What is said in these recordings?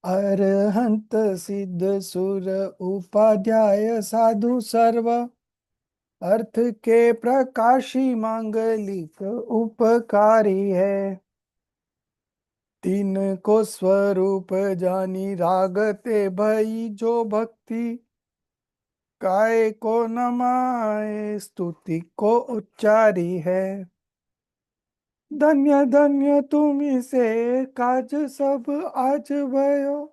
अरहंत सिद्ध सुर उपाध्याय साधु सर्व अर्थ के प्रकाशी मांगलिक उपकारी है। तीन को स्वरूप जानी रागते भई जो भक्ति काय को नमाए स्तुति को उच्चारी है। धन्य धन्य तुम्ही से काज सब आज भयो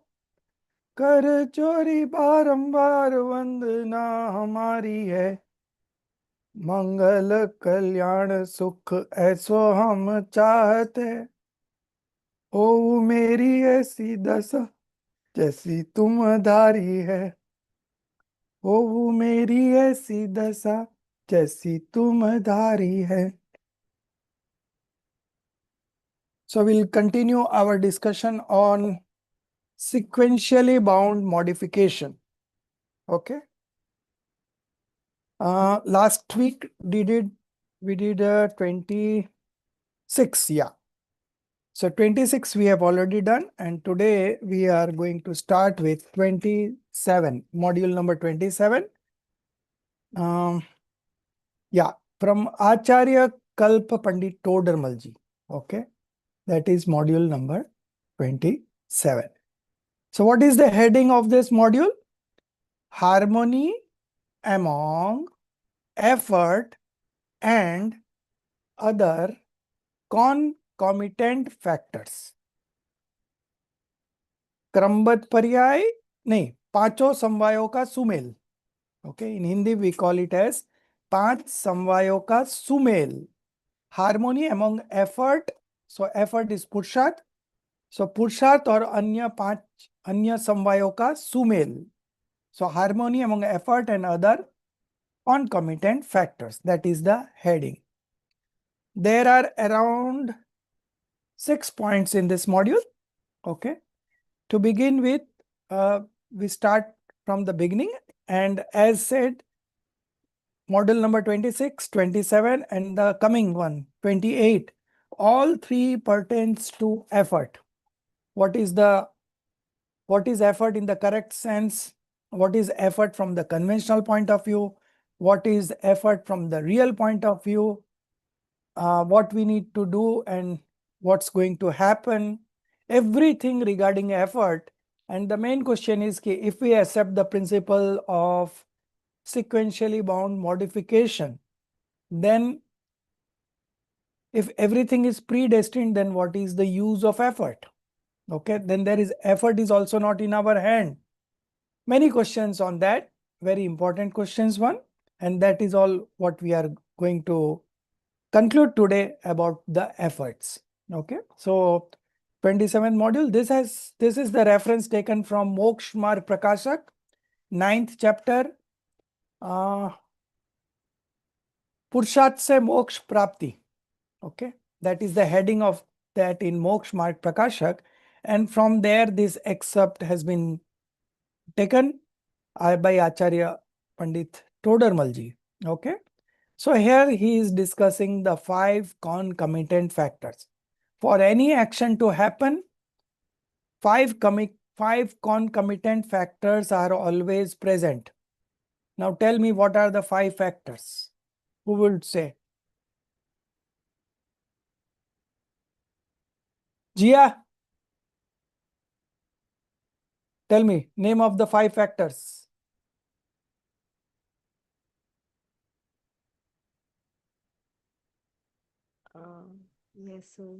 कर चोरी बारंबार वंदना हमारी है। मंगल कल्याण सुख ऐसो हम चाहते ओ मेरी ऐसी दशा जैसी तुम धारी है। ओ मेरी ऐसी दशा जैसी तुम धारी है। So we'll continue our discussion on sequentially bound modification. Okay. Last week we did 26. Yeah. So 26 we have already done, and today we are going to start with 27, module number 27. Yeah, from Acharya Kalpa Pandit Todarmalji. Okay, that is module number 27. So what is the heading of this module? Harmony among effort and other concomitant factors. क्रमबद्ध पर्याय नहीं, पांचों समवायों का सुमेल. Okay, in Hindi we call it as 5 समवायों का सुमेल. Harmony among effort, so effort is पुरुषार्थ, सो पुरुषार्थ और अन्य 5 अन्य समवायों का सुमेल. So harmony among effort and other concomitant factors, that is the heading. There are around 6 points in this module. Okay, to begin with, we start from the beginning, and as said, module number 26, 27 and the coming one 28, all three pertains to effort. What is effort in the correct sense? What is effort from the conventional point of view? What is effort from the real point of view? What we need to do and what's going to happen, everything regarding effort. And the main question is, if we accept the principle of sequentially bound modification, then if everything is predestined, then what is the use of effort? Okay, then there is effort is also not in our hand. Many questions on that, very important questions one, and that is all what we are going to conclude today about the efforts. Okay, so 27th module, this is the reference taken from Moksha Marg Prakashak, 9th chapter, Purusharth se Moksha Prapti. Okay, that is the heading of that in Moksha Marg Prakashak, and from there this excerpt has been taken by Acharya Pandit Todarmalji. Okay, so here he is discussing the 5 concomitant factors. For any action to happen, 5 concomitant factors are always present. Now tell me, what are the 5 factors? Who would say? Jia, tell me, name of the 5 factors. Yes, sir.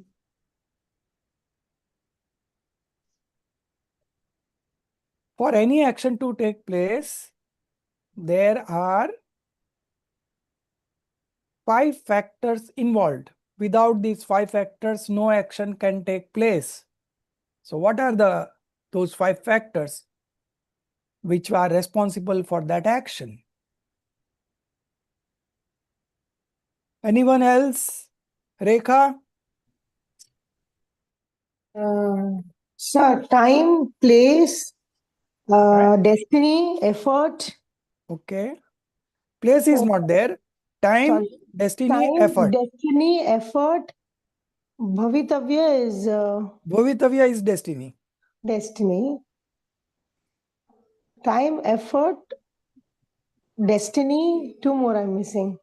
For any action to take place, there are 5 factors involved. Without these 5 factors, no action can take place. So what are those 5 factors which are responsible for that action? Anyone else? Rekha? Sir, time, place, destiny, effort. Okay. Place is not there. Time, Sorry. destiny, Time, effort. destiny, effort, Bhavitavya is Bhavitavya is destiny. destiny. Time, effort, destiny. Two more I'm missing.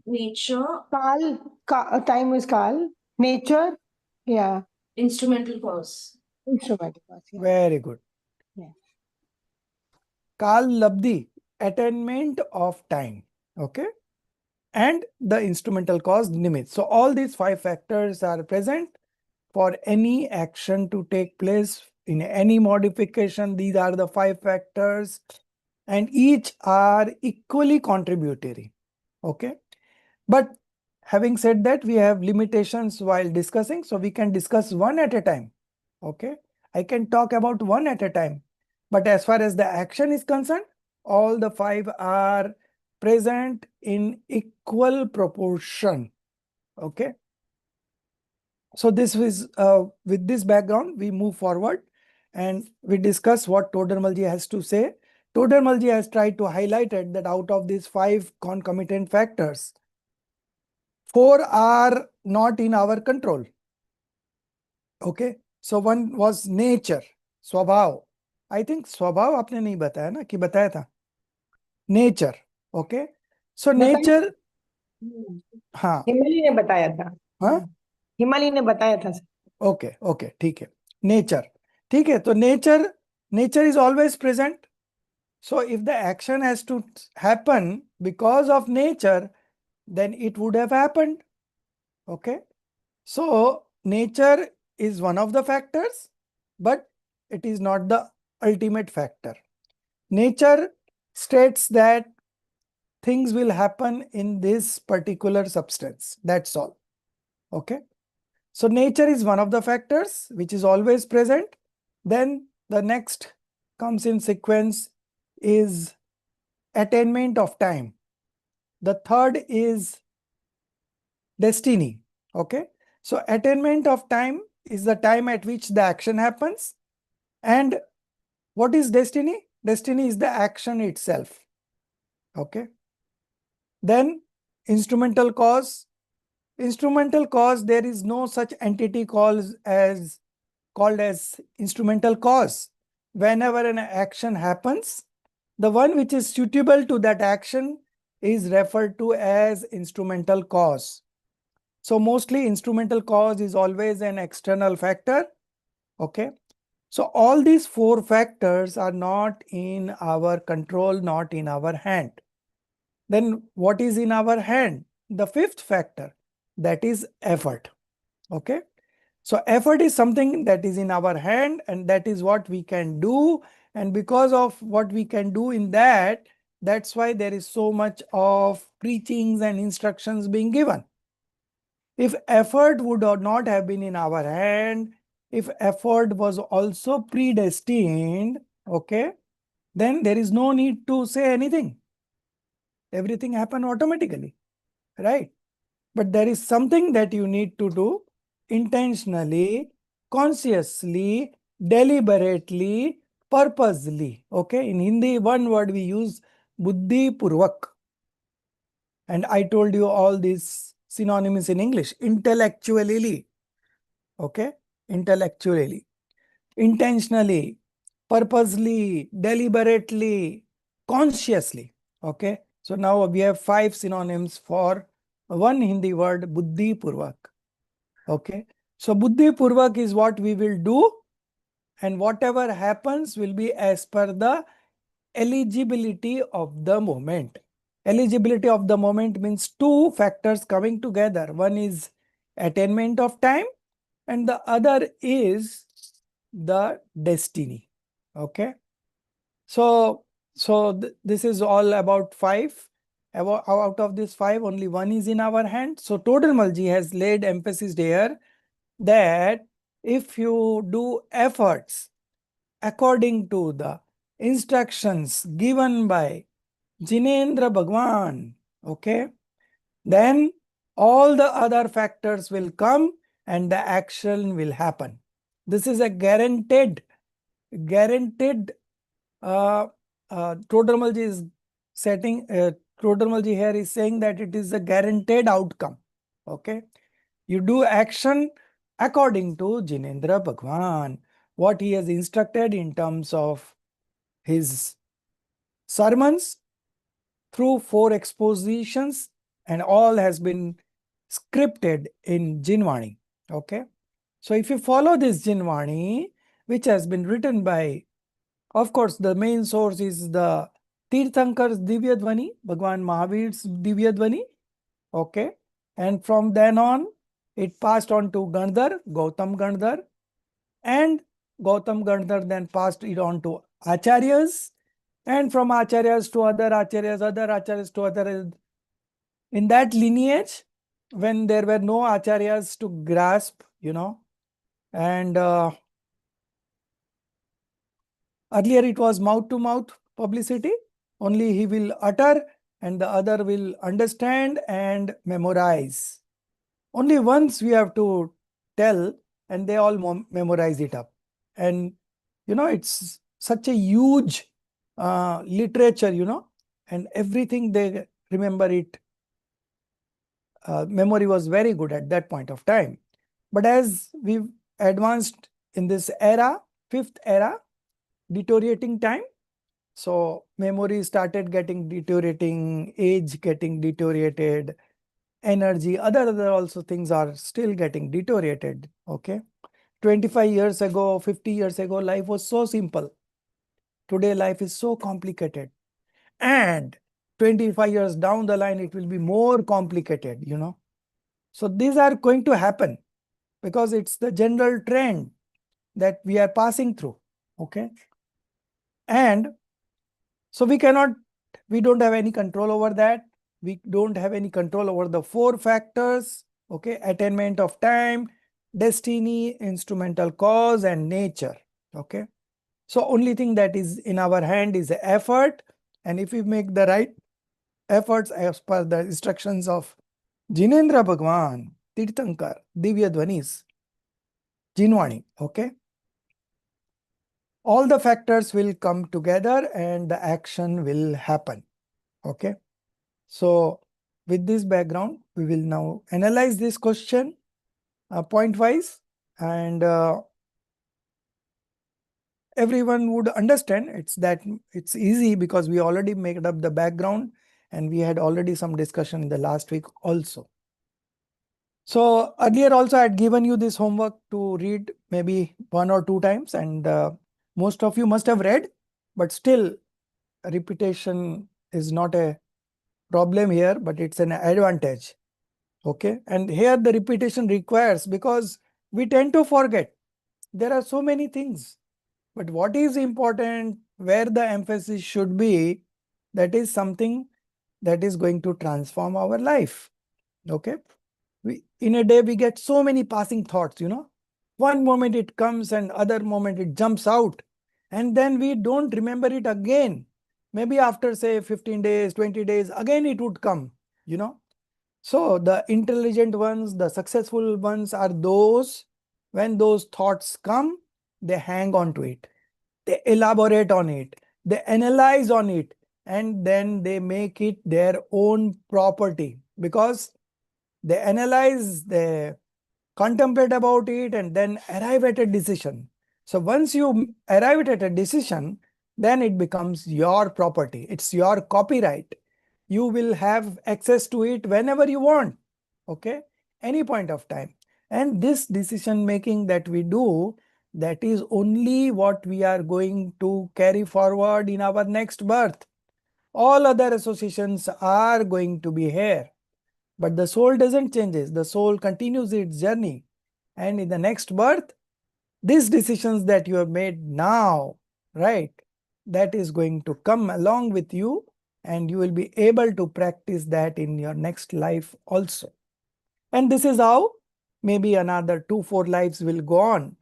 Nature, Time is Kal. Nature. Yeah. instrumental cause. Instrumental cause. Yeah. Very good. Yeah. Kal Labdhi, attainment of time. Okay. And the instrumental cause Nimit. So all these 5 factors are present for any action to take place in any modification. These are the 5 factors and each are equally contributory. Okay. But having said that, we have limitations while discussing, so we can discuss one at a time. Okay. I can talk about one at a time. But as far as the action is concerned, all the 5 are present in equal proportion. Okay. So this is with this background, we move forward and we discuss what Todermalji has to say. Todermalji has tried to highlight it that out of these 5 concomitant factors, 4 are not in our control. Okay. So one was nature, स्वभाव. I think स्वभाव आपने नहीं बताया ना कि बताया था? Nature. Okay. So nature. हाँ. हिमाली ने बताया था. हाँ. हिमाली ने बताया था. Okay. Okay. ठीक है. Nature. ठीक है. तो nature is always present. So if the action has to happen because of nature, then it would have happened. Okay. So nature is one of the factors, but it is not the ultimate factor. Nature states that things will happen in this particular substance. That's all. Okay. So nature is one of the factors which is always present. Then the next comes in sequence is attainment of time. The third is destiny. Okay. So attainment of time is the time at which the action happens. And what is destiny? Destiny is the action itself. Okay. Then instrumental cause. Instrumental cause, there is no such entity called as instrumental cause. Whenever an action happens, the one which is suitable to that action is referred to as instrumental cause. So mostly instrumental cause is always an external factor. Okay. So all these 4 factors are not in our control, not in our hand. Then what is in our hand? The 5th factor, that is effort. Okay. So effort is something that is in our hand and that is what we can do. And because of what we can do in that, that's why there is so much of preachings and instructions being given. If effort would not have been in our hand, if effort was also predestined, okay, then there is no need to say anything. Everything happened automatically, right? But there is something that you need to do intentionally, consciously, deliberately, purposely. Okay, in Hindi, one word we use, buddhi purvak. And I told you all these synonyms in English, intellectually. Okay, intellectually, intentionally, purposely, deliberately, consciously. Okay, so now we have 5 synonyms for one Hindi word, buddhi purvak. Okay, so buddhi purvak is what we will do, and whatever happens will be as per the eligibility of the moment. Eligibility of the moment means 2 factors coming together. One is attainment of time and the other is the destiny. Okay. So this is all about 5. Out of this 5, only 1 is in our hand. So Todermalji has laid emphasis here that if you do efforts according to the instructions given by Jinendra Bhagwan, okay, then all the other factors will come and the action will happen. This is a guaranteed Todermalji is setting, Todermalji here is saying that it is a guaranteed outcome. Okay. You do action according to Jinendra Bhagwan, what he has instructed in terms of his sermons through 4 expositions, and all has been scripted in Jinvani. Okay. So if you follow this Jinvani, which has been written by, of course, the main source is the Tirthankar's Divya Dvani, Bhagwan Mahavir's Divya Dvani. Okay. And from then on, it passed on to Gandhar, Gautam Gandhar, and Gautam Gandhar then passed it on to Acharyas, and from Acharyas to other Acharyas to other. In that lineage, when there were no Acharyas to grasp, and earlier it was mouth to mouth publicity, only he will utter and the other will understand and memorize. Only once we have to tell and they all memorize it up. And it's such a huge literature, and everything they remember it. Memory was very good at that point of time. But as we've advanced in this era, 5th era, deteriorating time, so memory started getting deteriorating, age getting deteriorated, energy, other also things are still getting deteriorated. Okay. 25 years ago, 50 years ago, life was so simple. Today, life is so complicated. And 25 years down the line, it will be more complicated. So these are going to happen because it's the general trend that we are passing through. Okay. And so we don't have any control over that. We don't have any control over the 4 factors. Okay. Attainment of time, destiny, instrumental cause, and nature. Okay. So only thing that is in our hand is the effort. And if we make the right efforts as per the instructions of Jinendra Bhagwan, Tirthankar, Divya Dhvanis, Jinvani, okay, all the factors will come together and the action will happen. Okay. So with this background, we will now analyze this question point wise, and everyone would understand it's easy because we already made up the background and we had already some discussion in the last week also. So earlier also I had given you this homework to read maybe 1 or 2 times, and most of you must have read, but still repetition is not a problem here, but it's an advantage. Okay. And here the repetition requires because we tend to forget. There are so many things. But what is important, where the emphasis should be, that is something that is going to transform our life. Okay. In a day, we get so many passing thoughts. One moment it comes and other moment it jumps out. And then we don't remember it again. Maybe after say 15 days, 20 days, again it would come. So the intelligent ones, the successful ones are those, when those thoughts come, they hang on to it. They elaborate on it, they analyze on it, and then they make it their own property because they analyze, they contemplate about it, and then arrive at a decision. So once you arrive at a decision, then it becomes your property. It's your copyright. You will have access to it whenever you want. Okay. Any point of time. And this decision making that we do, that is only what we are going to carry forward in our next birth. All other associations are going to be here. But the soul doesn't change. The soul continues its journey. And in the next birth, these decisions that you have made now, right, that is going to come along with you, and you will be able to practice that in your next life also. And this is how maybe another 2-4 lives will go on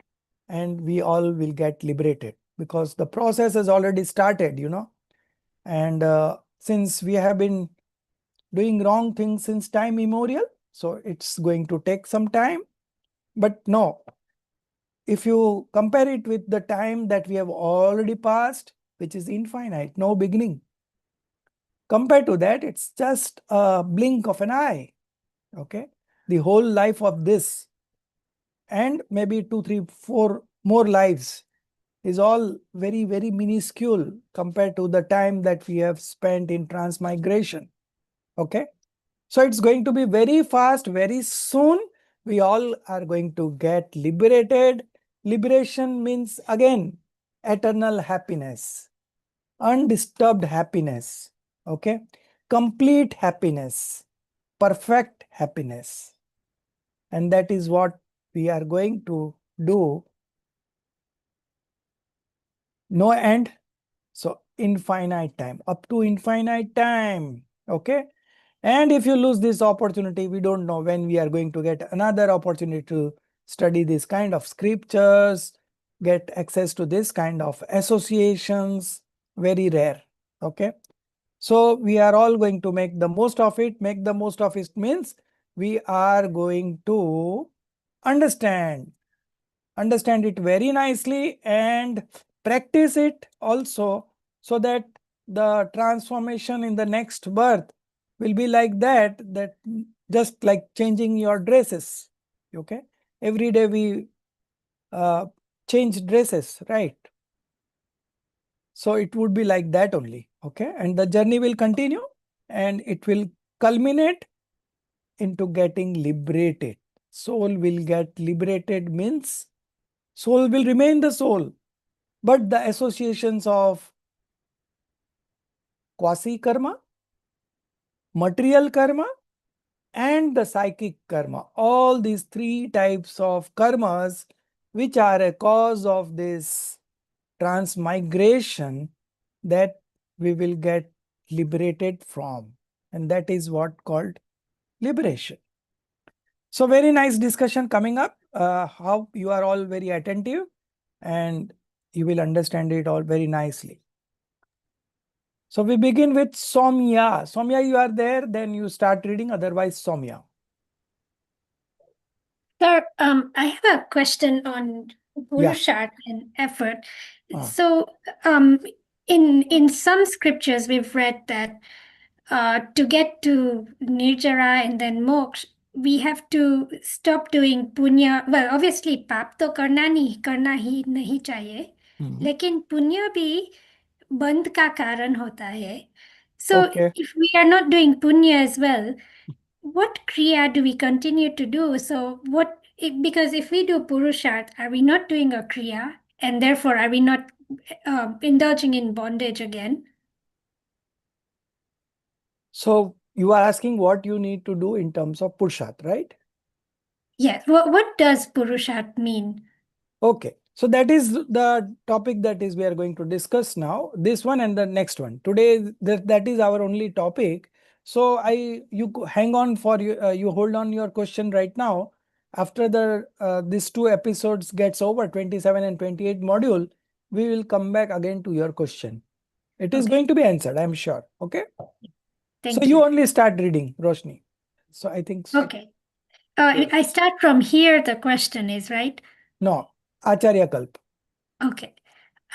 and we all will get liberated because the process has already started. And since we have been doing wrong things since time immemorial, so it's going to take some time. But no, if you compare it with the time that we have already passed, which is infinite, no beginning, compared to that, it's just a blink of an eye. Okay. The whole life of this and maybe 2, 3, 4 more lives is all very, very minuscule compared to the time that we have spent in transmigration. Okay. So it's going to be very fast, very soon. We all are going to get liberated. Liberation means again, eternal happiness, undisturbed happiness. Okay. Complete happiness, perfect happiness. And that is what we are going to do. No end. So infinite time, up to infinite time. Okay. And if you lose this opportunity, we don't know when we are going to get another opportunity to study this kind of scriptures, get access to this kind of associations, very rare. Okay. So we are all going to make the most of it. Make the most of it means we are going to understand it very nicely and practice it also, so that the transformation in the next birth will be like that just like changing your dresses. Okay, every day we change dresses, right? So it would be like that only. Okay, and the journey will continue and it will culminate into getting liberated. Soul will get liberated means soul will remain the soul, but the associations of quasi karma, material karma, and the psychic karma, all these 3 types of karmas, which are a cause of this transmigration, that we will get liberated from. And that is what called liberation. So very nice discussion coming up. How you are all very attentive and you will understand it all very nicely. So we begin with Soumya. Soumya, you are there, then you start reading, otherwise Soumya. Sir, I have a question on Yeah. Purusharth and effort. Ah. So, in some scriptures, we've read that to get to Nirjara and then moksha, we have to stop doing punya. Well, obviously, पाप तो करना ही नहीं चाहिए, लेकिन पुण्य भी बंध का कारण होता है. So, Okay. if we are not doing punya as well, what kriya do we continue to do? So because if we do purusharth, are we not doing a kriya, and therefore are we not indulging in bondage again? So you are asking what you need to do in terms of Purusharth, right? Yes. What does purusharth mean? Okay. So that is the topic that is we are going to discuss now. This one and the next one. Today that is our only topic. So you hang on for you hold on your question right now. After the these 2 episodes gets over, 27 and 28 module, we will come back again to your question. It is Okay. going to be answered, I'm sure. Okay. Thank So you. you only start reading, Roshni. So I think Okay. I start from here, the question is, right? no, Acharya Kalp. Okay.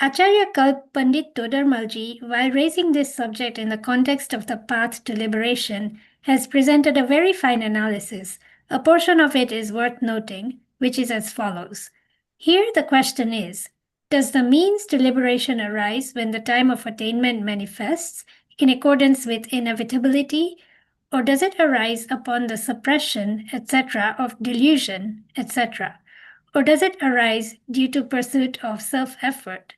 Acharya Kalp Pandit Todarmalji, while raising this subject in the context of the path to liberation, has presented a very fine analysis. A portion of it is worth noting, which is as follows. Here the question is, does the means to liberation arise when the time of attainment manifests in accordance with inevitability, or does it arise upon the suppression, etc., of delusion, etc.? Or does it arise due to pursuit of self-effort?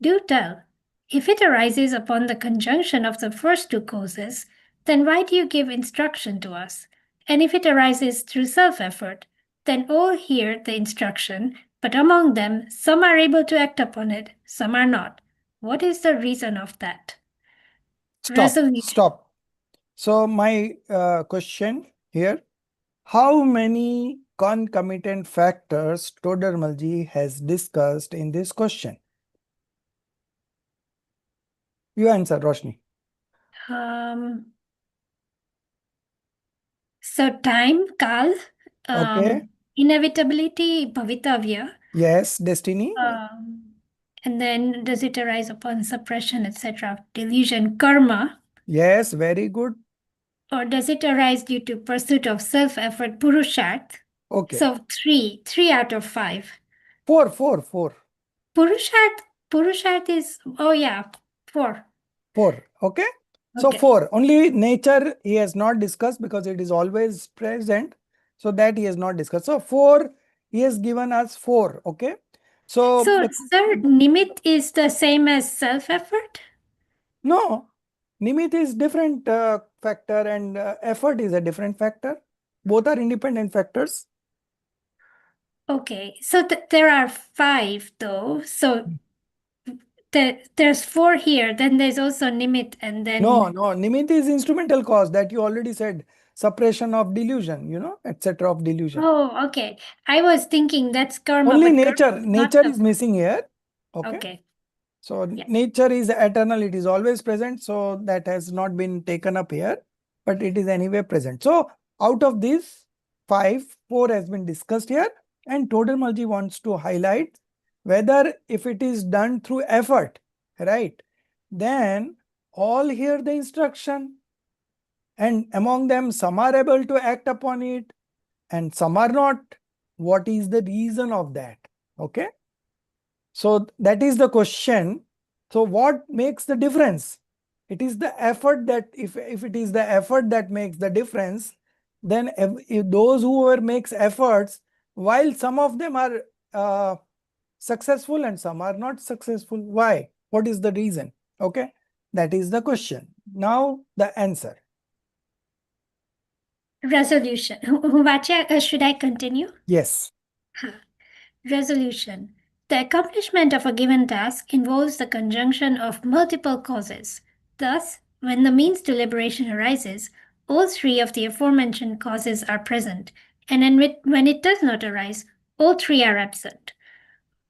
Do tell. If it arises upon the conjunction of the first 2 causes, then why do you give instruction to us? And if it arises through self-effort, then all hear the instruction, but among them some are able to act upon it, some are not. What is the reason of that? Stop. So my question here, how many concomitant factors Todarmalji has discussed in this question? You answer, Roshni. So time, kal, Okay. inevitability, bhavitavya. Yes, destiny. And then does it arise upon suppression, etc., delusion, karma? Yes, very good. Or does it arise due to pursuit of self-effort, purusharth? Okay. So three out of 5. Four. Purusharth is, oh yeah, 4. 4. Okay. So Okay. 4. Only nature he has not discussed because it is always present. So that he has not discussed. So 4, he has given us 4. Okay. So, So, sir, Nimit is the same as self-effort? no, Nimit is different factor and effort is a different factor. Both are independent factors. Okay, so there are 5 though. So there's 4 here. Then there's also Nimit, and then No, Nimit is instrumental cause that you already said. Suppression of delusion, etc. of delusion. oh, okay. I was thinking that's karma, Only but karma is not nature the. is missing here. Okay. Okay. So Yeah. nature is eternal, it is always present. So that has not been taken up here, but it is anyway present. So out of these 5, 4 has been discussed here, and Todermalji wants to highlight whether if it is done through effort, right? Then all hear the instruction, and among them some are able to act upon it and some are not. What is the reason of that? Okay. So that is the question. So what makes the difference? It is the effort that if it is the effort that makes the difference, then if those whoever makes efforts, while some of them are successful and some are not successful, why? What is the reason? Okay, that is the question. Now the answer. Resolution. Vacha, should I continue? Yes. Resolution. The accomplishment of a given task involves the conjunction of multiple causes. Thus, when the means to liberation arises, all 3 of the aforementioned causes are present, and when it does not arise, all 3 are absent.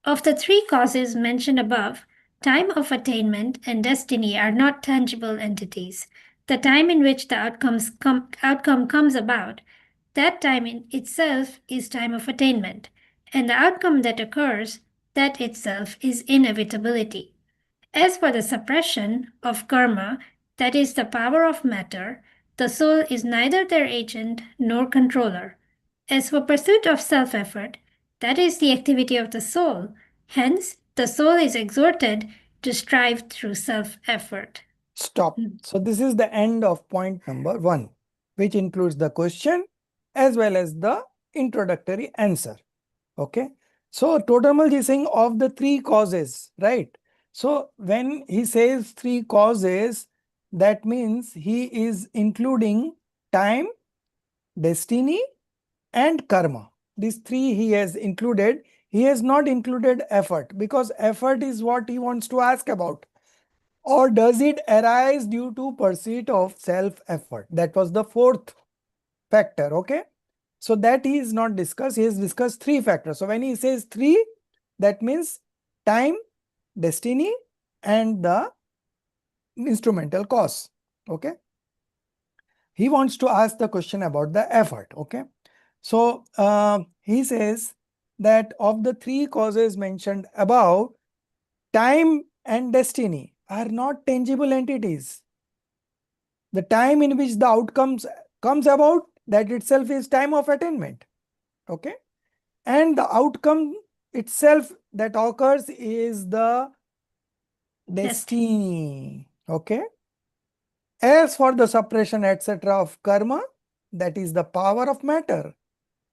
Of the 3 causes mentioned above, time of attainment and destiny are not tangible entities. The time in which the outcome comes about, that time in itself is time of attainment, and the outcome that occurs, that itself is inevitability. As for the suppression of karma, that is the power of matter, the soul is neither their agent nor controller. As for pursuit of self-effort, that is the activity of the soul. Hence, the soul is exhorted to strive through self-effort. Stop. So this is the end of point number 1, which includes the question as well as the introductory answer. Okay. So Todermalji is saying of the 3 causes, right? So when he says 3 causes, that means he is including time, destiny, and karma. These 3 he has included. He has not included effort because effort is what he wants to ask about. Or does it arise due to pursuit of self-effort? That was the 4th factor. Okay. So that he is not discussed. He has discussed 3 factors. So when he says 3, that means time, destiny, and the instrumental cause. Okay. He wants to ask the question about the effort. Okay. So he says that of the 3 causes mentioned above, time and destiny are not tangible entities. The time in which the outcomes comes about, that itself is time of attainment. Okay. And the outcome itself that occurs is the destiny. Okay. As for the suppression, etc. of karma, that is the power of matter.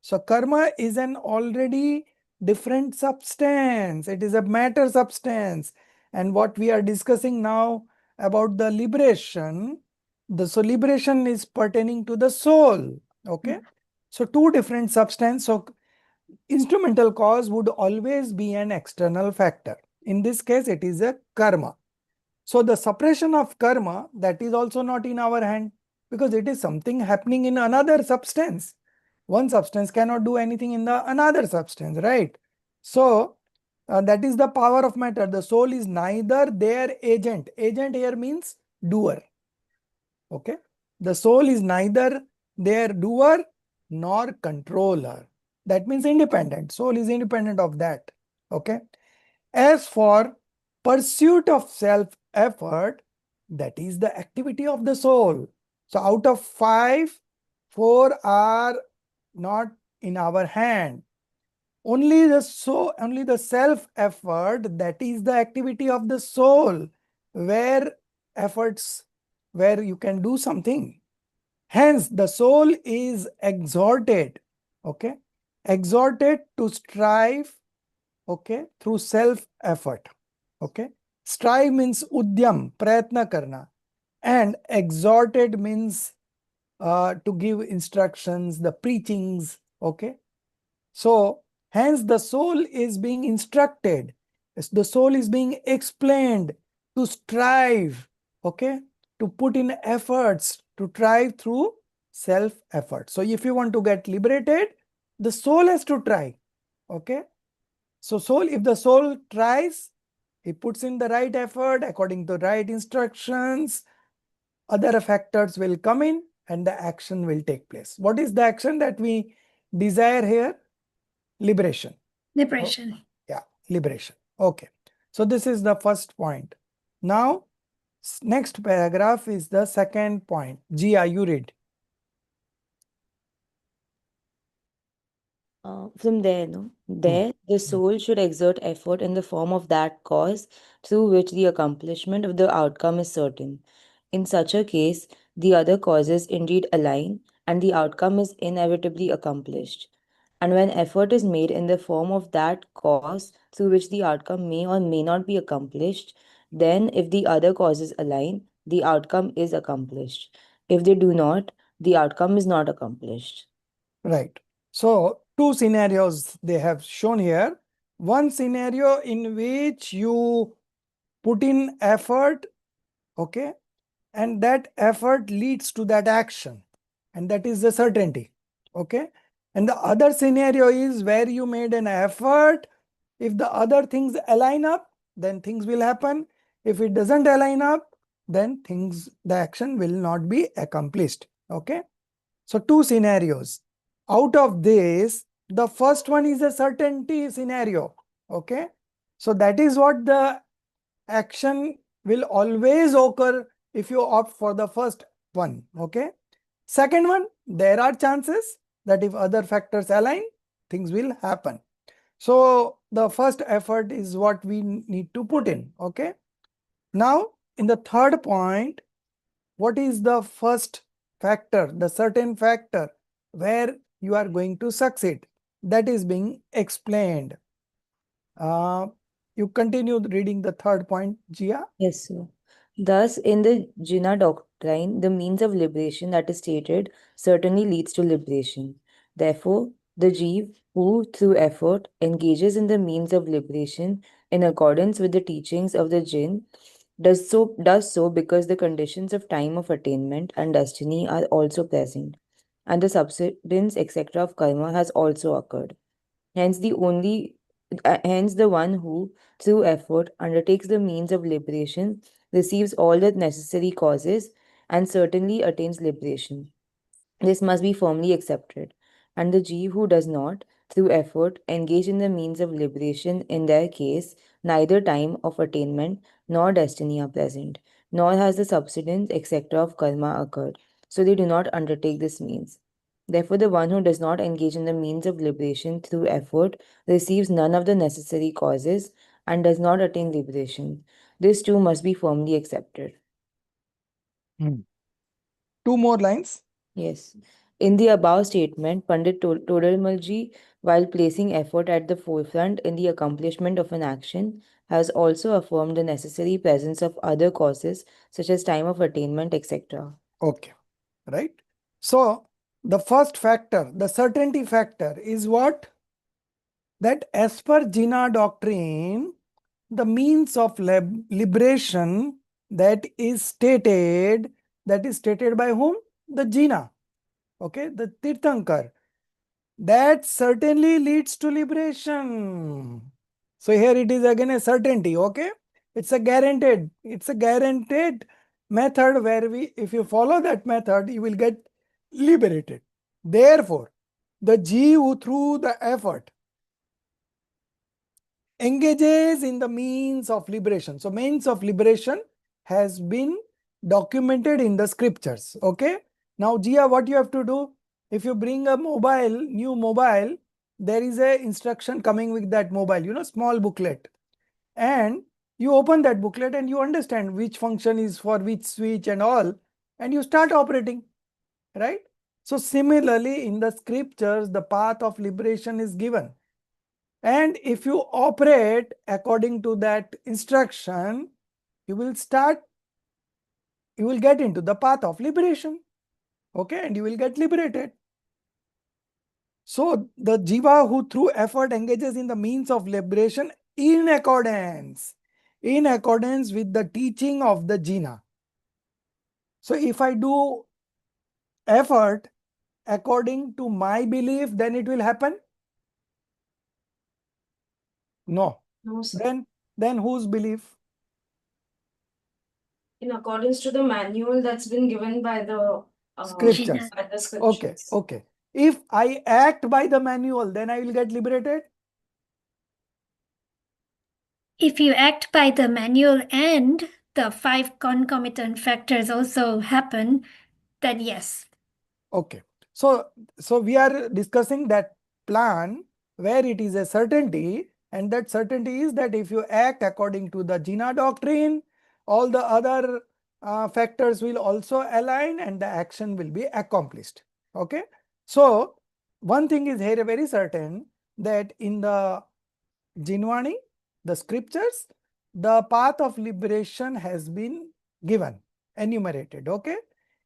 So karma is an already different substance. It is a matter substance. And what we are discussing now about the liberation, so liberation is pertaining to the soul. Okay. So 2 different substance. So instrumental cause would always be an external factor. In this case, it is a karma. So the suppression of karma, that is also not in our hand because it is something happening in another substance. One substance cannot do anything in the another substance, right? So that is the power of matter. The soul is neither their agent. Agent here means doer. Okay. The soul is neither their doer nor controller. That means independent. Soul is independent of that. Okay. As for pursuit of self-effort, that is the activity of the soul. So out of 5, 4 are not in our hand. Only the self effort, that is the activity of the soul, where you can do something. Hence, the soul is exhorted, okay, exhorted to strive, okay, through self effort, okay. Strive means udyam, prayatna karna, and exhorted means to give instructions, the preachings, okay. So, hence the soul is being instructed, the soul is being explained to strive, okay, to put in efforts, to try through self effort. So, if you want to get liberated, the soul has to try, okay. So, if the soul tries, he puts in the right effort according to right instructions, other factors will come in and the action will take place. What is the action that we desire here? Liberation. Liberation. Yeah, liberation. Okay. So this is the first point. Now, next paragraph is the second point. Gia, you read. From there, the soul should exert effort in the form of that cause through which the accomplishment of the outcome is certain. In such a case, the other causes indeed align, and the outcome is inevitably accomplished. And when effort is made in the form of that cause through which the outcome may or may not be accomplished, then if the other causes align, the outcome is accomplished. If they do not, the outcome is not accomplished. Right. So, two scenarios they have shown here. One scenario in which you put in effort, okay, and that effort leads to that action, and that is the certainty, okay. And the other scenario is where you made an effort. If the other things align up, then things will happen. If it doesn't align up, then the action will not be accomplished, okay. So two scenarios. Out of this, the first one is a certainty scenario, okay. So that is what the action will always occur if you opt for the first one, okay. Second one, there are chances that if other factors align, things will happen. So the first effort is what we need to put in, okay. Now in the third point, what is the first factor, the certain factor where you are going to succeed? That is being explained. You continue reading the third point, Gia. Yes, sir. Thus, in the Jinnah doctrine, the means of liberation that is stated certainly leads to liberation. Therefore, the Jeev who, through effort, engages in the means of liberation in accordance with the teachings of the Jinn does so because the conditions of time of attainment and destiny are also present, and the subsidence, etc., of karma has also occurred. Hence, the one who, through effort, undertakes the means of liberation receives all the necessary causes and certainly attains liberation. This must be firmly accepted. And the Jeev who does not, through effort, engage in the means of liberation, in their case, neither time of attainment nor destiny are present, nor has the subsidence, etc., of karma occurred. So they do not undertake this means. Therefore, the one who does not engage in the means of liberation through effort receives none of the necessary causes and does not attain liberation. This too must be firmly accepted. Two more lines. Yes. In the above statement, Pandit Todalmalji, while placing effort at the forefront in the accomplishment of an action, has also affirmed the necessary presence of other causes such as time of attainment, etc. Okay, right. So the first factor, the certainty factor, is what? That as per Jinnah doctrine, the means of liberation that is stated by whom? The Jinnah, okay, the Tirthankar. That certainly leads to liberation. So here it is again a certainty, okay? It's a guaranteed method where if you follow that method, you will get liberated. Therefore, the Jeev through the effort engages in the means of liberation. So means of liberation has been documented in the scriptures, okay? Now, Gia, what you have to do? If you bring a mobile, new mobile, there is a instruction coming with that mobile, you know, small booklet. And you open that booklet and you understand which function is for which switch and all, and you start operating, right? So similarly, in the scriptures, the path of liberation is given. And if you operate according to that instruction, you will get into the path of liberation. Okay, and you will get liberated. So the jiva who through effort engages in the means of liberation in accordance with the teaching of the jina. So if I do effort according to my belief, then it will happen? No. No, sir. Then whose belief? In accordance to the manual that's been given by the Scriptures. by the Okay, scriptures. okay. If I act by the manual, then I will get liberated? If you act by the manual and the 5 concomitant factors also happen, then yes. Okay. So we are discussing that plan where it is a certainty, and that certainty is that if you act according to the jina doctrine, all the other factors will also align and the action will be accomplished. Okay. So one thing is here very certain, that in the Jinwani, the scriptures, the path of liberation has been given, enumerated. Okay.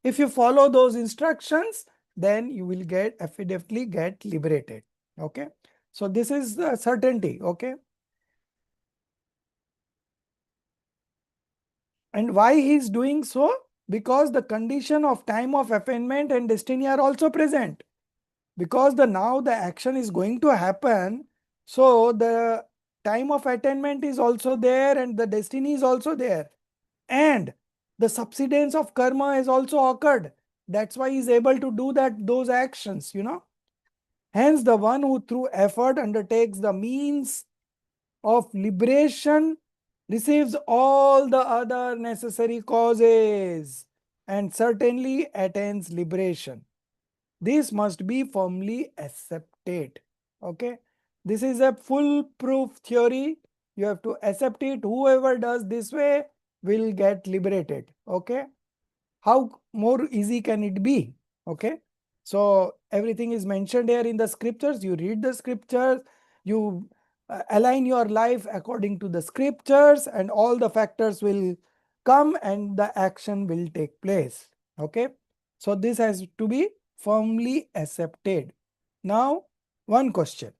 If you follow those instructions, then you will definitely get liberated. Okay. So this is the certainty. Okay. And why he is doing so? Because the condition of time of attainment and destiny are also present. Because now the action is going to happen, so the time of attainment is also there and the destiny is also there. And the subsidence of karma has also occurred. That's why he is able to do those actions, you know. Hence, the one who through effort undertakes the means of liberation receives all the other necessary causes and certainly attains liberation. This must be firmly accepted. Okay. This is a foolproof theory. You have to accept it. Whoever does this way will get liberated. Okay. How more easy can it be? Okay. So everything is mentioned here in the scriptures. You read the scriptures, you align your life according to the scriptures, and all the factors will come and the action will take place. Okay. So this has to be firmly accepted. Now, one question.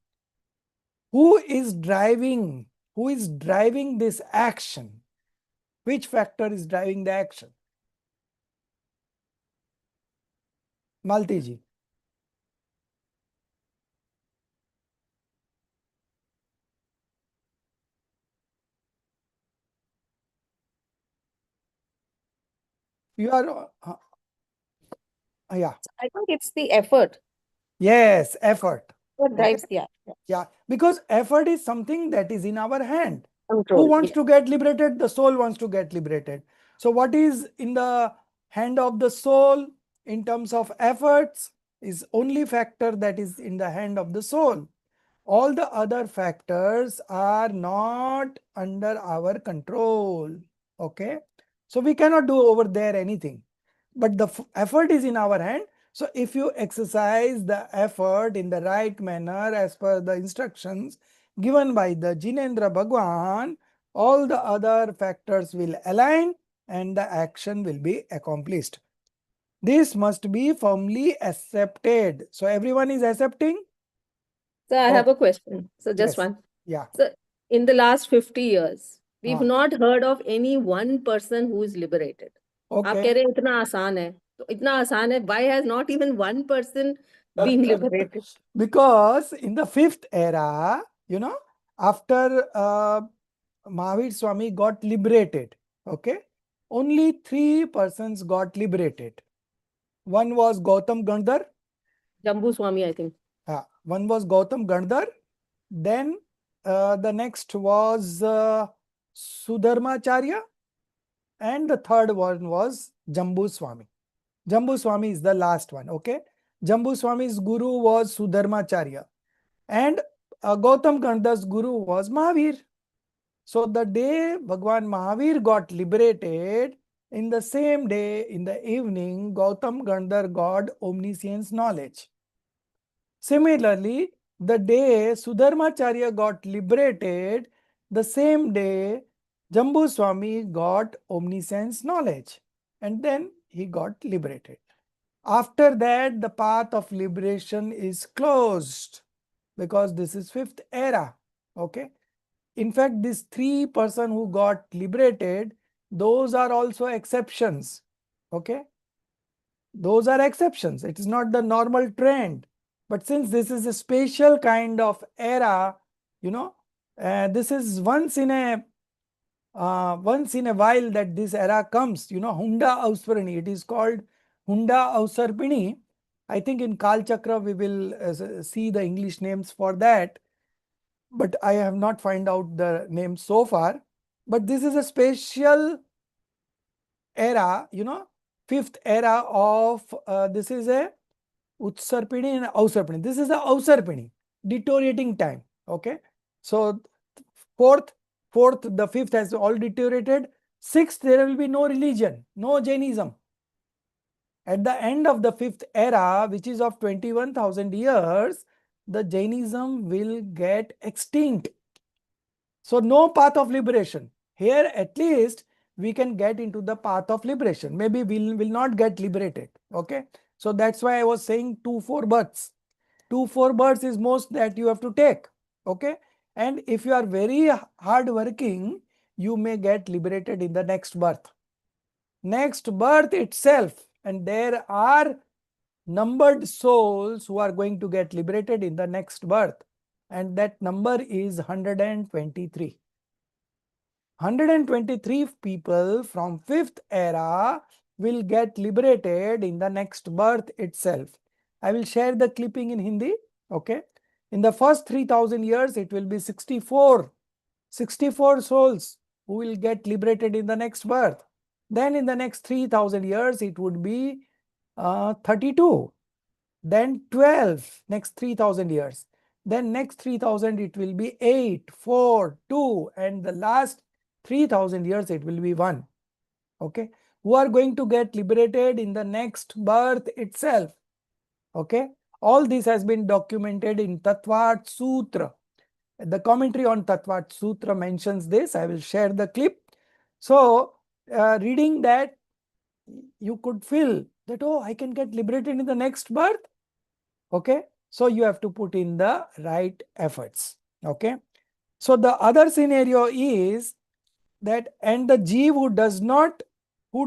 Who is driving this action? Which factor is driving the action? Malti ji. You are, yeah. I think it's the effort Yes, effort. that drives the action. Yeah, because effort is something that is in our hand. Control. Who wants Yeah. to get liberated? The soul wants to get liberated. So what is in the hand of the soul in terms of efforts is only factor that is in the hand of the soul. All the other factors are not under our control. Okay. So we cannot do over there anything. But the effort is in our hand. So if you exercise the effort in the right manner as per the instructions given by the Jinendra Bhagwan, all the other factors will align and the action will be accomplished. This must be firmly accepted. So everyone is accepting? So I have a question. So just Yes. one. Yeah. So in the last 50 years, we've हाँ, not heard of any one person who is liberated. आप okay. कह रहे हैं इतना आसान है. तो इतना आसान है. Why has not even one person been liberated? Because in the 5th era, you know, after Mahavir Swami got liberated, okay, only 3 persons got liberated. One was Gautam Gandhar. Jambu Swami, I think. One was Gautam Gandhar. Then the next was Sudharmacharya. And the third one was Jambu Swami. Jambu Swami is the last one, okay. Jambu Swami's guru was Sudharmacharya, and Gautam Ganda's guru was Mahavir. So the day Bhagwan Mahavir got liberated, in the same day, in the evening, Gautam Gandhar got omniscience knowledge. Similarly, the day Sudharmacharya got liberated, the same day Jambu Swami got omniscience knowledge, and then he got liberated. After that, the path of liberation is closed because this is fifth era. Okay. In fact, these 3 person who got liberated, those are also exceptions. Okay. Those are exceptions. It is not the normal trend. But since this is a special kind of era, this is once in a while that this era comes. Hunda Ausparani. It is called Hunda Ausarpini. I think in Kal Chakra we will see the English names for that, but I have not found out the name so far. But this is a special era, fifth era of this is a Utsarpini and Ausarpini. This is a Ausarpini, deteriorating time. Okay. So fourth, the fifth has all deteriorated. Sixth, there will be no religion, no Jainism. At the end of the fifth era, which is of 21,000 years, the Jainism will get extinct. So no path of liberation. Here at least we can get into the path of liberation. Maybe we will not get liberated. Okay. So that's why I was saying 2-4 births. 2-4 births is most that you have to take. Okay. And if you are very hard working, you may get liberated in the next birth. Next birth itself, and there are numbered souls who are going to get liberated in the next birth, and that number is 123. 123 people from fifth era will get liberated in the next birth itself. I will share the clipping in Hindi. Okay. In the first 3,000 years, it will be 64 souls who will get liberated in the next birth. Then in the next 3,000 years, it would be 32. Then 12, next 3,000 years. Then next 3,000, it will be 8, 4, 2. And the last 3,000 years, it will be 1. Okay. Who are going to get liberated in the next birth itself. Okay. All this has been documented in Tattvat Sutra. The commentary on Tattvat Sutra mentions this. I will share the clip. So, reading that, you could feel that, oh, I can get liberated in the next birth. Okay. So, you have to put in the right efforts. Okay. So, the other scenario is that, and the Jeev who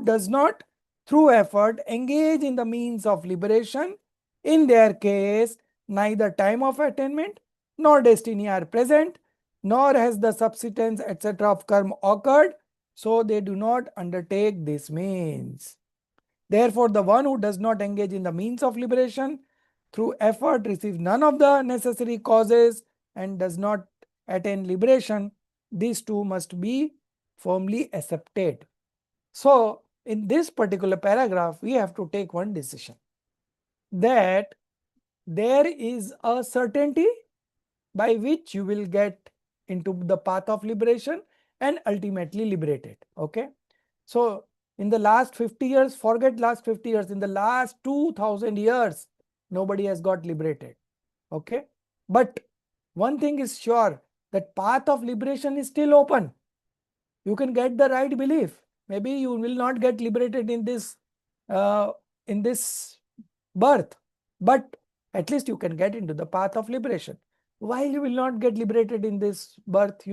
does not through effort engage in the means of liberation, in their case, neither time of attainment nor destiny are present, nor has the subsistence, etc. of karma occurred, so they do not undertake this means. Therefore, the one who does not engage in the means of liberation through effort receives none of the necessary causes and does not attain liberation. These two must be firmly accepted. So, in this particular paragraph, we have to take one decision, that there is a certainty by which you will get into the path of liberation and ultimately liberated. Okay. So, in the last 50 years, forget last 50 years, in the last 2,000 years, nobody has got liberated. Okay. But one thing is sure, that path of liberation is still open. You can get the right belief. Maybe you will not get liberated in this birth, but at least you can get into the path of liberation. Why you will not get liberated in this birth,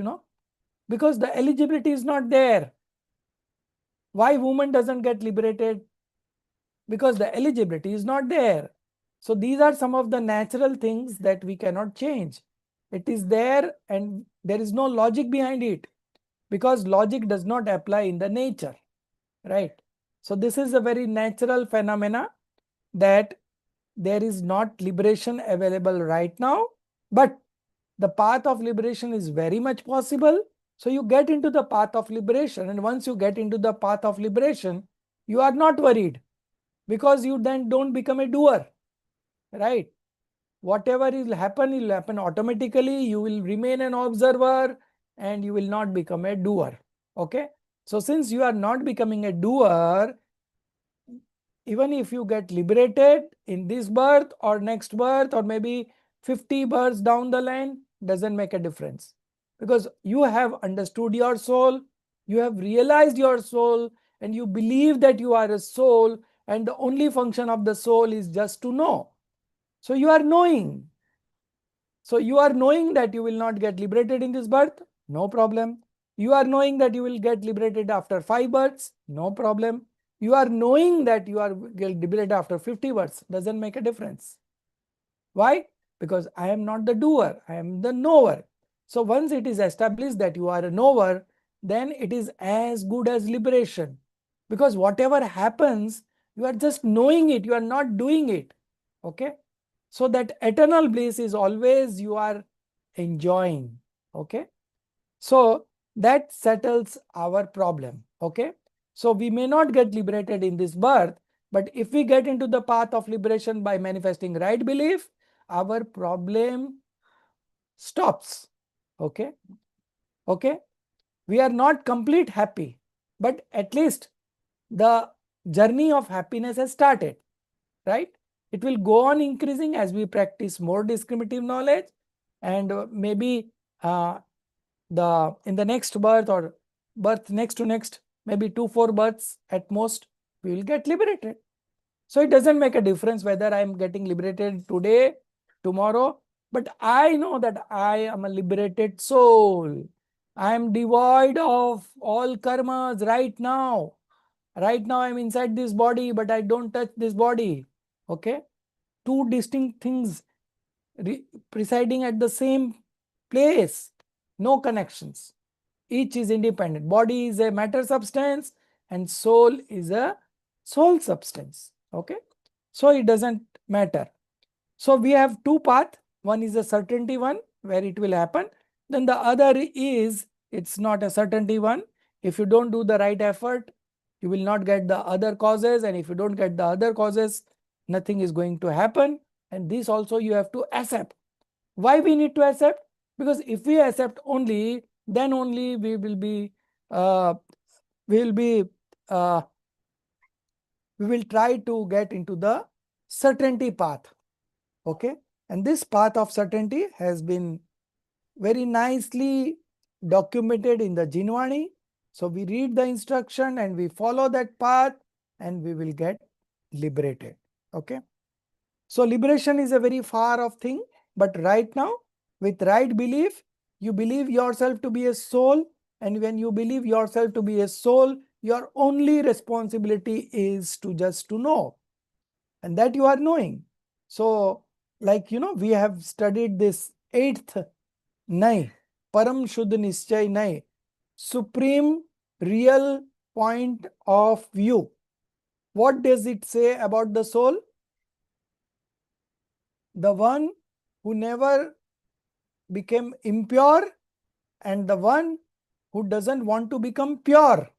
because the eligibility is not there. Why woman doesn't get liberated? Because the eligibility is not there. So these are some of the natural things that we cannot change. It is there and there is no logic behind it, because logic does not apply in the nature, right? So this is a very natural phenomena, that there is not liberation available right now, but the path of liberation is very much possible. So you get into the path of liberation, and once you get into the path of liberation, you are not worried, because you then don't become a doer. right? Whatever will happen automatically. You will remain an observer and you will not become a doer. Okay. So since you are not becoming a doer, even if you get liberated in this birth or next birth or maybe 50 births down the line, doesn't make a difference, because you have understood your soul, you have realized your soul, and you believe that you are a soul, and the only function of the soul is just to know. So you are knowing. So you are knowing that you will not get liberated in this birth, no problem. You are knowing that you will get liberated after 5 births, no problem. You are knowing that you are get liberated after 50 births, doesn't make a difference. Why? Because I am not the doer, I am the knower. So once it is established that you are a knower, then it is as good as liberation. Because whatever happens, you are just knowing it, you are not doing it. Okay. So that eternal bliss is always you are enjoying. Okay. So that settles our problem. Okay. So we may not get liberated in this birth, but if we get into the path of liberation by manifesting right belief, our problem stops. Okay. Okay. We are not complete happy, but at least the journey of happiness has started, right? It will go on increasing as we practice more discriminative knowledge, and maybe in the next birth or birth next to next, maybe 2-4 births at most, we will get liberated. So it doesn't make a difference whether I am getting liberated today, tomorrow, but I know that I am a liberated soul. I am devoid of all karmas right now. Right now I am inside this body, but I don't touch this body. Okay. Two distinct things presiding at the same place, no connections. Each is independent. Body is a matter substance and soul is a soul substance. Okay. So it doesn't matter. So we have two paths. One is a certainty one where it will happen. Then the other is it's not a certainty one. If you don't do the right effort, you will not get the other causes. And if you don't get the other causes, nothing is going to happen. And this also you have to accept. Why we need to accept? Because if we accept only, then only we will be we will try to get into the certainty path. Okay. And this path of certainty has been very nicely documented in the Jinwani. So we read the instruction and we follow that path and we will get liberated. Okay. So liberation is a very far off thing, but right now with right belief, you believe yourself to be a soul, and when you believe yourself to be a soul, your only responsibility is to just to know, and that you are knowing. So like, we have studied this 8th Nai, Param Shuddh Nischay Nai, supreme real point of view. What does it say about the soul? The one who never became impure and the one who doesn't want to become pure.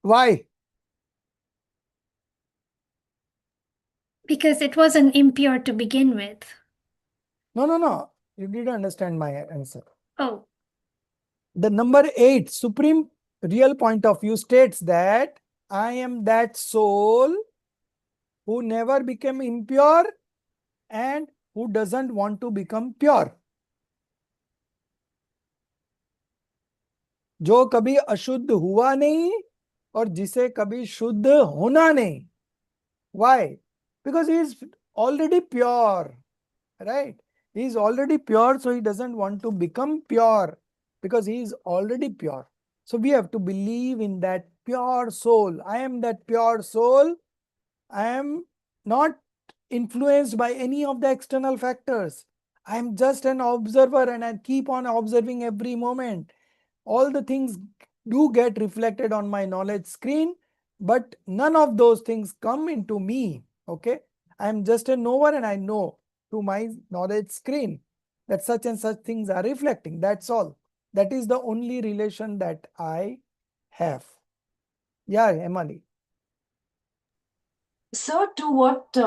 Why? Because it wasn't impure to begin with. No. You didn't understand my answer. Oh, The number 8, supreme real point of view, states that I am that soul who never became impure and who doesn't want to become pure. जो कभी अशुद्ध हुआ नहीं और जिसे कभी शुद्ध होना नहीं. Why? Because he is already pure, right? He is already pure, so he doesn't want to become pure because he is already pure. So we have to believe in that pure soul. I am that pure soul. I am not influenced by any of the external factors. I am just an observer and I keep on observing every moment. All the things do get reflected on my knowledge screen, but none of those things come into me. Okay. I am just a knower and I know to my knowledge screen that such and such things are reflecting. That's all. That is the only relation that I have. Yeah, Emily. So, to what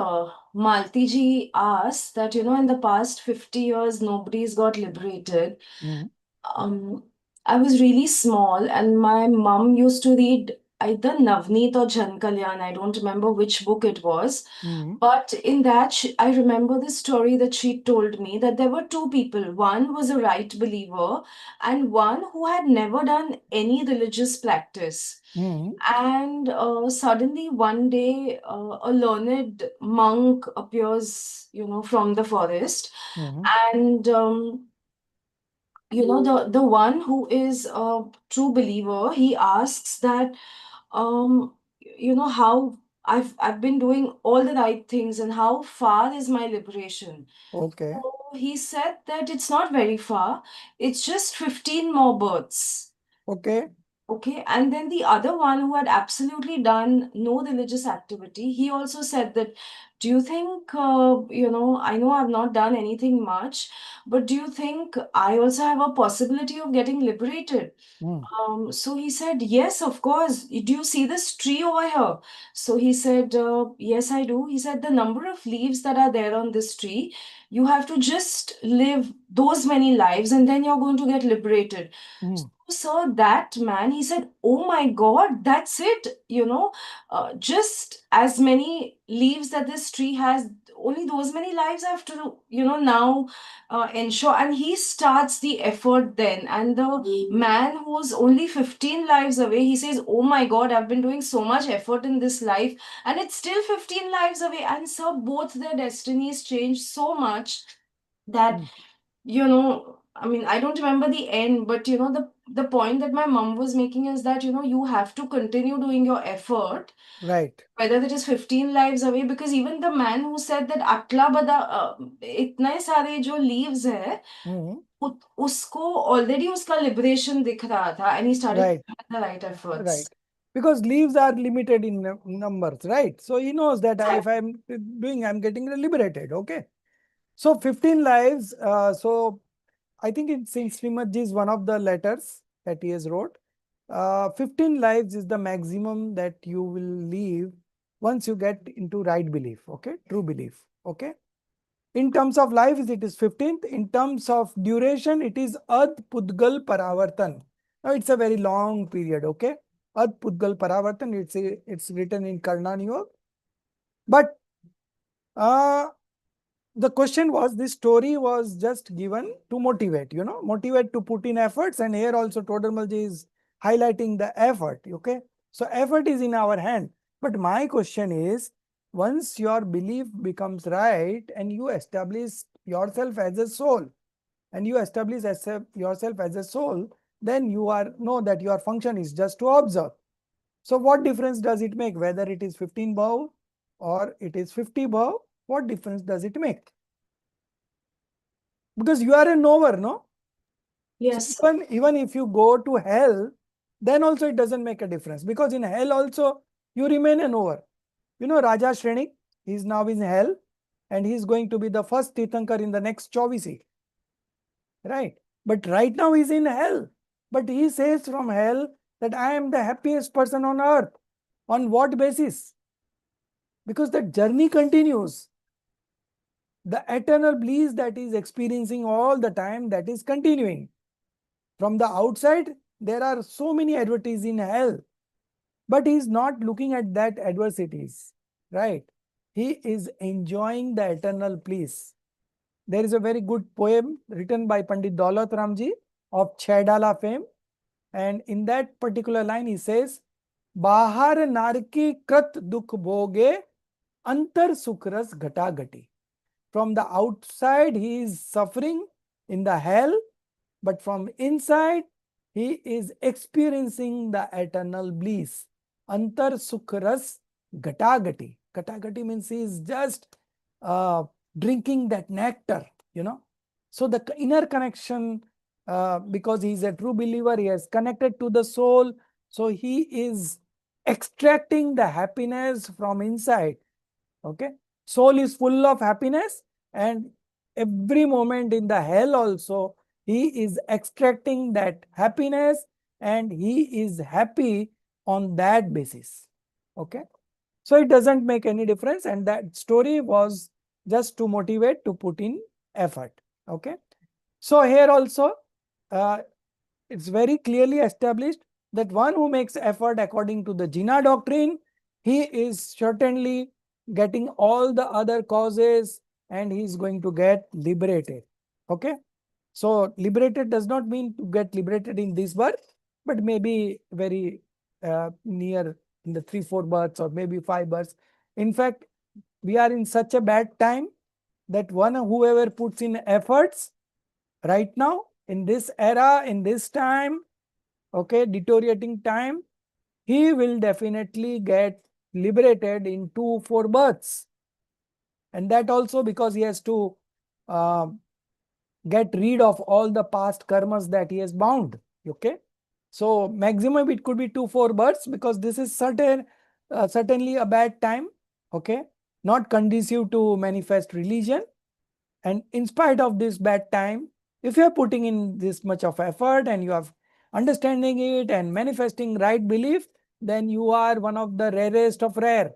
Malti ji asked that, in the past 50 years, nobody's got liberated. Hmm. I was really small, and my mum used to read either Navneet or Jan Kalyan. I don't remember which book it was. Hmm. But in that, I remember the story that she told me that there were two people. One was a right believer, and one who had never done any religious practice. Hmm. And suddenly one day, a learned monk appears, from the forest, Hmm. and the one who is a true believer, he asks that, how I've been doing all the right things, and how far is my liberation? Okay. So he said that it's not very far, it's just 15 more births. Okay. Okay, and then the other one who had absolutely done no religious activity, he also said that, do you think, I know I've not done anything much, but do you think I also have a possibility of getting liberated? Hmm. So he said, yes, of course. Do you see this tree over here? So he said, yes, I do. He said, the number of leaves that are there on this tree, you have to just live those many lives, and then you're going to get liberated. Hmm. So that man, he said, oh my God, that's it. Just as many leaves that this tree has, only those many lives I have to, now ensure. And he starts the effort then. And the man who's only 15 lives away, he says, oh my God, I've been doing so much effort in this life, and it's still 15 lives away. And so both their destinies changed so much that, Hmm. I mean, I don't remember the end, but the point that my mom was making is that, you have to continue doing your effort, Right. whether it is 15 lives away, because even the man who said that atla bada itne sare jo leaves hai, Hmm. usko already uska liberation dikh raha tha, and he started Right. the right efforts. Right. Because leaves are limited in numbers, right? So he knows that if I'm getting liberated. Okay. So 15 lives. So I think it's in Srimad Ji is one of the letters that he has wrote. 15 lives is the maximum that you will live once you get into right belief. Okay. True belief. Okay. In terms of life, it is 15th. In terms of duration, it is Ad Pudgal Paravartan. Now it's a very long period, okay? Ad Pudgal Paravartan, it's written in Karnan Yoga. But the question was, this story was just given to motivate, motivate to put in efforts. And here also Todarmalji is highlighting the effort, okay? So effort is in our hand. But my question is, once your belief becomes right and you establish yourself as a soul, yourself as a soul, then you know that your function is just to observe. So what difference does it make whether it is 15 bhav or it is 50 bhav? What difference does it make? Because you are a knower, no? Yes. So even if you go to hell, then also it doesn't make a difference, because in hell also you remain a knower. Raja Shrenik, he is now in hell, and he is going to be the first Tirthankar in the next Chovisi. Right? But right now he is in hell. But he says from hell that I am the happiest person on earth. On what basis? Because the journey continues. The eternal bliss that is experiencing all the time, that is continuing. From the outside, there are so many adversities in hell, but he is not looking at that adversities, right? He is enjoying the eternal bliss. There is a very good poem written by Pandit Daulat Ramji of Chaidala fame, and in that particular line he says, Bahar narki krat dukh bhoge, antar sukras ghata ghati. From the outside, he is suffering in the hell, but from inside, he is experiencing the eternal bliss. Antar sukras gatagati. Gatagati means he is just drinking that nectar, So the inner connection, because he is a true believer, he is connected to the soul. So he is extracting the happiness from inside. Okay. Soul is full of happiness, and every moment in the hell also, he is extracting that happiness, and he is happy on that basis. Okay. So it doesn't make any difference, and that story was just to motivate to put in effort. Okay. So here also, it's very clearly established that one who makes effort according to the Jinnah doctrine, he is certainly getting all the other causes and he is going to get liberated. Okay. So liberated does not mean to get liberated in this birth, but maybe very near in the 3-4 births or maybe 5 births. In fact, we are in such a bad time that whoever puts in efforts right now in this era, in this time, okay, deteriorating time, he will definitely get liberated in 2-4 births. And that also because he has to get rid of all the past karmas that he has bound. Okay. So maximum it could be 2-4 births, because this is certainly a bad time. Okay. Not conducive to manifest religion. And in spite of this bad time, if you are putting in this much of effort and you are understanding it and manifesting right belief, then you are one of the rarest of rare.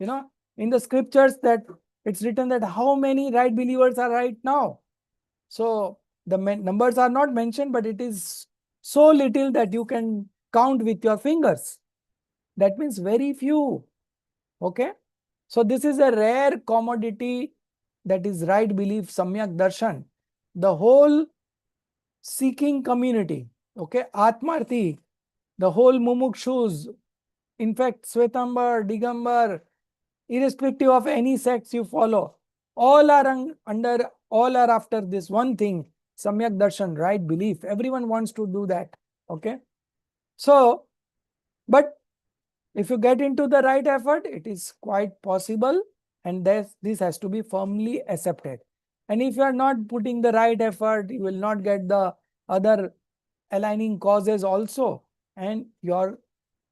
You know, in the scriptures that it's written that how many right believers are right now. So the numbers are not mentioned, but it is so little that you can count with your fingers. That means very few. Okay. So this is a rare commodity, that is right belief, Samyak Darshan. The whole seeking community, okay, Atmarthi, the whole Mumukshus, in fact, Svetambar, Digambar, irrespective of any sects you follow, all are all are after this one thing, Samyak Darshan, right belief. Everyone wants to do that. Okay. So, but if you get into the right effort, it is quite possible, and this has to be firmly accepted. And if you are not putting the right effort, you will not get the other aligning causes also, and you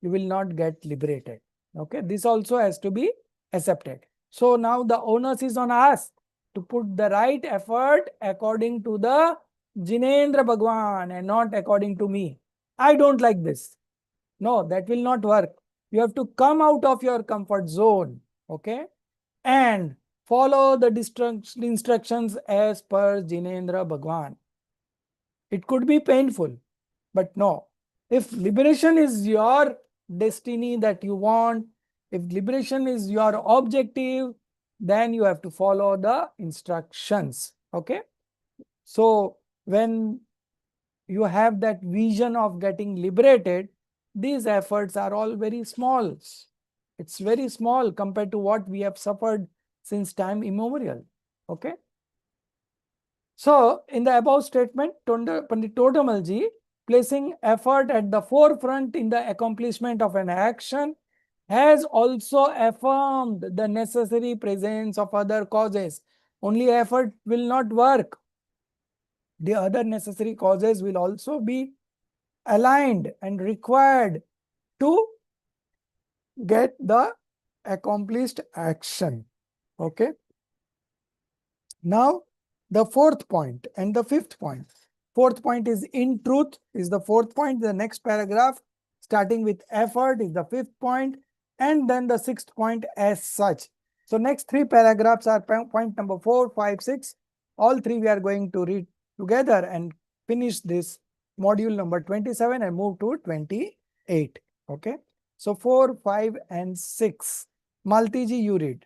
will not get liberated. Okay, this also has to be accepted. So now the onus is on us to put the right effort according to the Jinendra Bhagwan and not according to me. I don't like this. No, that will not work. You have to come out of your comfort zone, okay, and follow the instructions as per Jinendra Bhagwan. It could be painful, but no. If liberation is your destiny that you want, if liberation is your objective, then you have to follow the instructions. Okay. So when you have that vision of getting liberated, these efforts are all very small. It's very small compared to what we have suffered since time immemorial. Okay. So in the above statement, Pandit Todamalji, placing effort at the forefront in the accomplishment of an action, has also affirmed the necessary presence of other causes. Only effort will not work. The other necessary causes will also be aligned and required to get the accomplished action. Okay. Now, the fourth point and the fifth point. Fourth point is in truth is the fourth point. The next paragraph, starting with effort, is the fifth point, and then the sixth point as such. So next 3 paragraphs are point number 4, 5, 6. All 3 we are going to read together and finish this module number 27 and move to 28. Okay. So 4, 5, and 6. Maltiji, you read.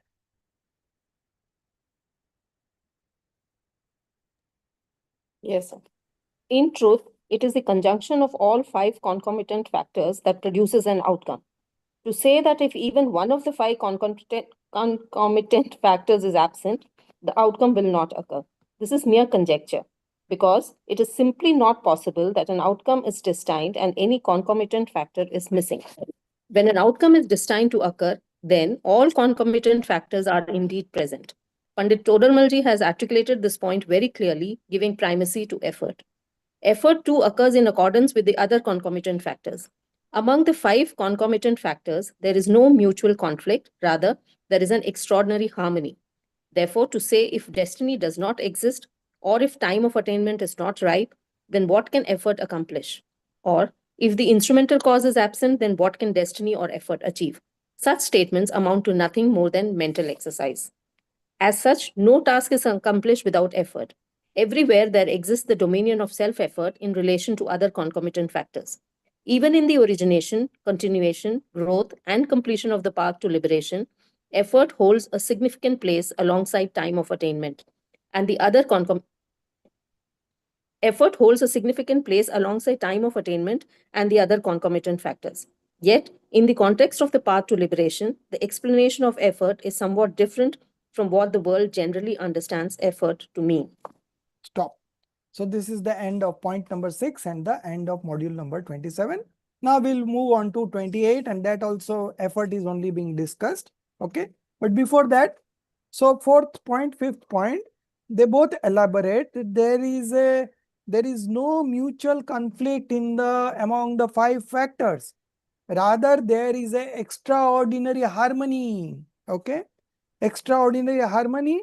Yes, sir. In truth, it is the conjunction of all 5 concomitant factors that produces an outcome. To say that if even one of the 5 concomitant factors is absent, the outcome will not occur. This is mere conjecture, because it is simply not possible that an outcome is destined and any concomitant factor is missing. When an outcome is destined to occur, then all concomitant factors are indeed present. Pandit Todarmalji has articulated this point very clearly, giving primacy to effort. Effort too occurs in accordance with the other concomitant factors. Among the 5 concomitant factors, there is no mutual conflict. Rather, there is an extraordinary harmony. Therefore, to say if destiny does not exist or if time of attainment is not ripe, then what can effort accomplish? Or if the instrumental cause is absent, then what can destiny or effort achieve? Such statements amount to nothing more than mental exercise. As such, no task is accomplished without effort. Everywhere there exists the dominion of self-effort in relation to other concomitant factors. Even in the origination, continuation, growth, and completion of the path to liberation, effort holds a significant place alongside time of attainment, and the other effort holds a significant place alongside time of attainment and the other concomitant factors. Yet, in the context of the path to liberation, the explanation of effort is somewhat different from what the world generally understands effort to mean. Stop. So this is the end of point number 6 and the end of module number 27. Now we'll move on to 28, and that also effort is only being discussed. Okay. But before that, so 4th point, 5th point, they both elaborate that there is no mutual conflict among the 5 factors. Rather, there is a extraordinary harmony. Okay. Extraordinary harmony,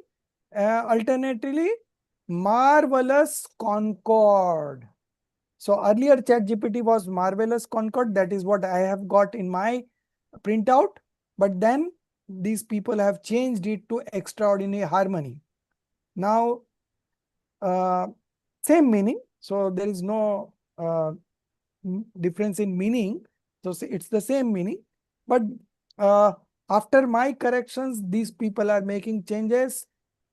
alternatively, marvelous concord. So earlier ChatGPT was marvelous concord. That is what I have got in my printout. But then these people have changed it to extraordinary harmony. Now, same meaning. So there is no difference in meaning. So it's the same meaning. But after my corrections, these people are making changes.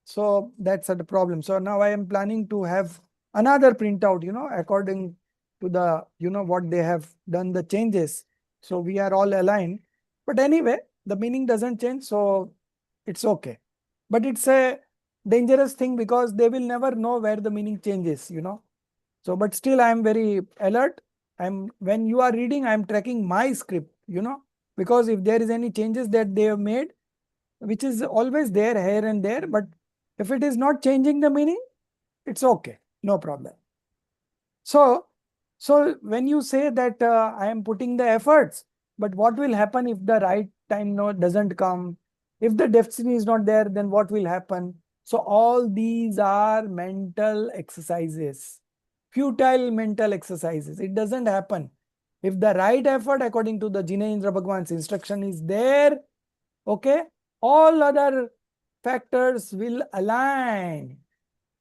So that's the problem. So now I am planning to have another printout, according to the, what they have done the changes. So we are all aligned. But anyway, the meaning doesn't change. So it's okay. But it's a dangerous thing because they will never know where the meaning changes, So, but still I am very alert. When you are reading, I am tracking my script, because if there is any changes that they have made, which is always there here and there, but if it is not changing the meaning, it's okay, no problem. So when you say that I am putting the efforts, but what will happen if the right time doesn't come? If the destiny is not there, then what will happen? So all these are mental exercises, futile mental exercises. It doesn't happen. If the right effort according to the Jinendra Bhagwan's instruction is there, okay, all other factors will align.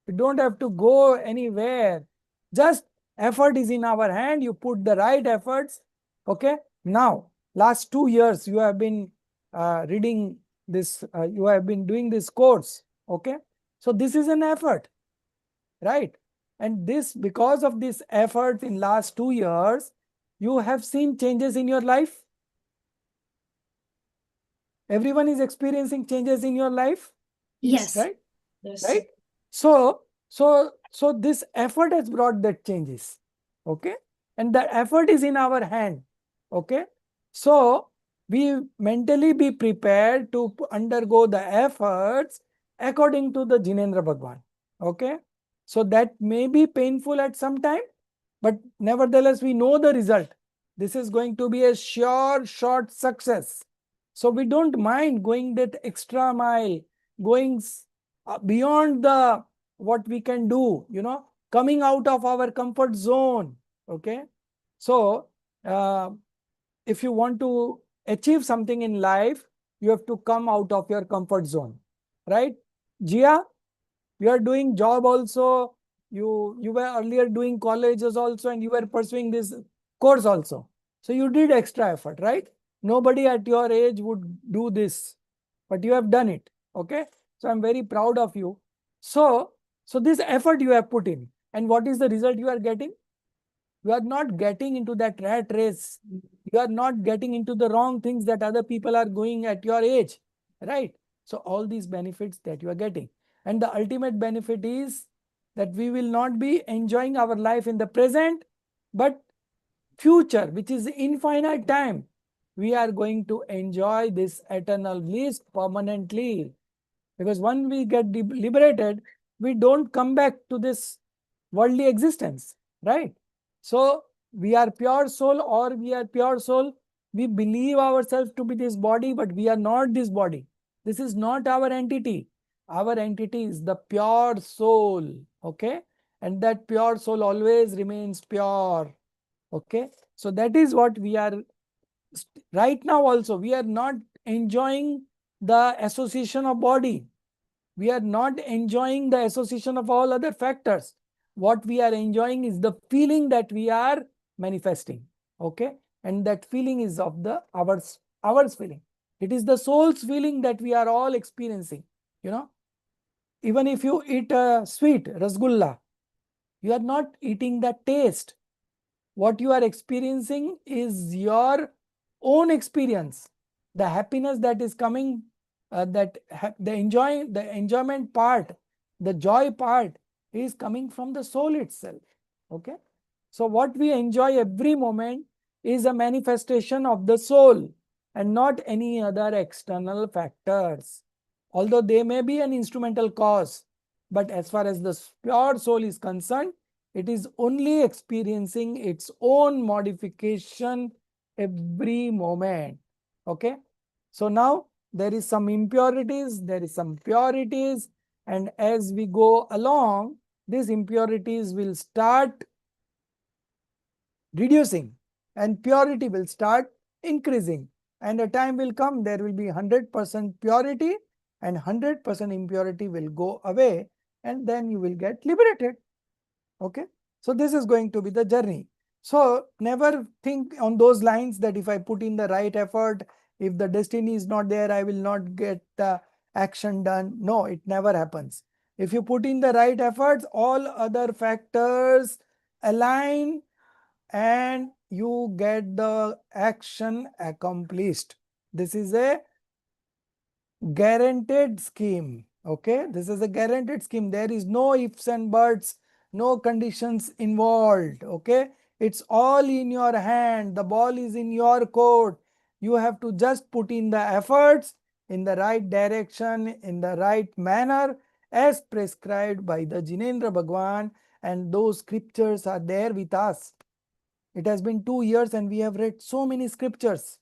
You don't have to go anywhere. Just effort is in our hand. You put the right efforts. Okay. Now, last 2 years, you have been reading this, you have been doing this course. Okay. So this is an effort, right? And this, because of this effort in last 2 years, you have seen changes in your life. Everyone is experiencing changes in your life. Yes. Right? Yes. Right? So this effort has brought that changes. Okay? And the effort is in our hand. Okay? So we mentally be prepared to undergo the efforts according to the Jinendra Bhagwan. Okay? So that may be painful at some time, but nevertheless, we know the result. This is going to be a sure, short success. So we don't mind going that extra mile, going beyond what we can do, coming out of our comfort zone. Okay. So if you want to achieve something in life, you have to come out of your comfort zone, right? Jia, you are doing job also. You were earlier doing colleges also, and you were pursuing this course also. So you did extra effort, right? Nobody at your age would do this, but you have done it. Okay. So I'm very proud of you. So this effort you have put in, and what is the result you are getting? You are not getting into that rat race. You are not getting into the wrong things that other people are going at your age, right? So all these benefits that you are getting. And the ultimate benefit is that we will not be enjoying our life in the present, but future, which is infinite time. We are going to enjoy this eternal bliss permanently. Because when we get liberated, we don't come back to this worldly existence, right? So we are pure soul, or we are pure soul. We believe ourselves to be this body, but we are not this body. This is not our entity. Our entity is the pure soul, okay? And that pure soul always remains pure, okay? So that is what we are right now also, we are not enjoying the association of body. We are not enjoying the association of all other factors. What we are enjoying is the feeling that we are manifesting. Okay. And that feeling is of the ours feeling. It is the soul's feeling that we are all experiencing. You know, even if you eat a sweet rasgulla, you are not eating the taste. What you are experiencing is your own experience. The happiness that is coming, the enjoyment part, the joy part is coming from the soul itself. Okay. So what we enjoy every moment is a manifestation of the soul and not any other external factors. Although they may be an instrumental cause, but as far as the pure soul is concerned, it is only experiencing its own modification every moment. Okay. So now there is some impurities, there is some purities, and as we go along, these impurities will start reducing and purity will start increasing. And a time will come, there will be 100% purity and 100% impurity will go away, and then you will get liberated. Okay. So this is going to be the journey. So never think on those lines that if I put in the right effort, if the destiny is not there, I will not get the action done. No, it never happens. If you put in the right efforts, all other factors align and you get the action accomplished. This is a guaranteed scheme. Okay, this is a guaranteed scheme. There is no ifs and buts, no conditions involved. Okay, it's all in your hand. The ball is in your court. You have to just put in the efforts in the right direction, in the right manner, as prescribed by the Jinendra Bhagwan, and those scriptures are there with us. It has been 2 years and we have read so many scriptures.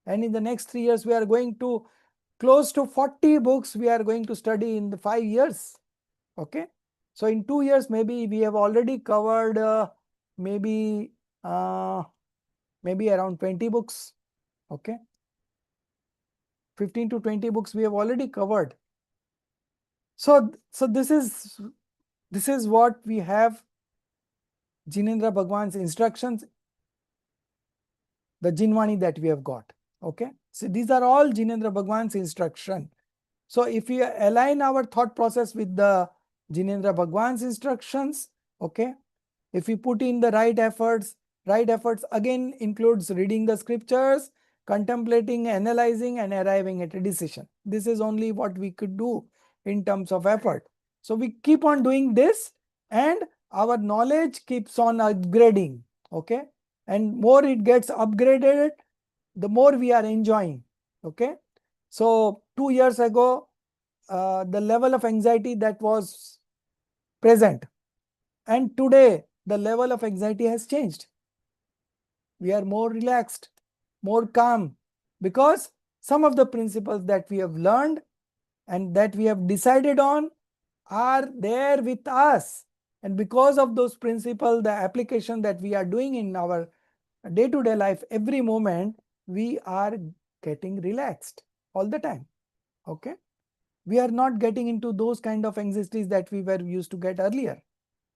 And in the next 3 years, we are going to close to 40 books we are going to study in the 5 years. Okay. So in 2 years, maybe we have already covered maybe around 20 books. Okay. 15 to 20 books we have already covered. So this is what we have Jinendra Bhagwan's instructions, the Jinwani that we have got. Okay. So these are all Jinendra Bhagwan's instruction. So if we align our thought process with the Jinendra Bhagwan's instructions, okay, if we put in the right efforts again includes reading the scriptures, contemplating, analyzing, and arriving at a decision. This is only what we could do in terms of effort. So we keep on doing this and our knowledge keeps on upgrading. Okay. And more it gets upgraded, the more we are enjoying. Okay. So 2 years ago, the level of anxiety that was present, and today the level of anxiety has changed. We are more relaxed, more calm, because some of the principles that we have learned and that we have decided on are there with us. And because of those principles, the application that we are doing in our day-to-day life, every moment, we are getting relaxed all the time. Okay. We are not getting into those kind of anxieties that we were used to get earlier.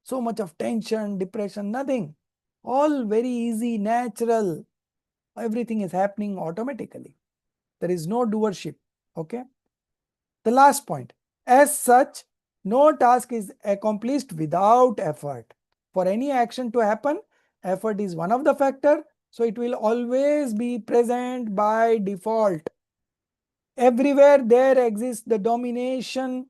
So much of tension, depression, nothing. All very easy, natural. Everything is happening automatically. There is no doership. Okay. The last point. As such, no task is accomplished without effort. For any action to happen, effort is one of the factors. So it will always be present by default. Everywhere there exists the dominion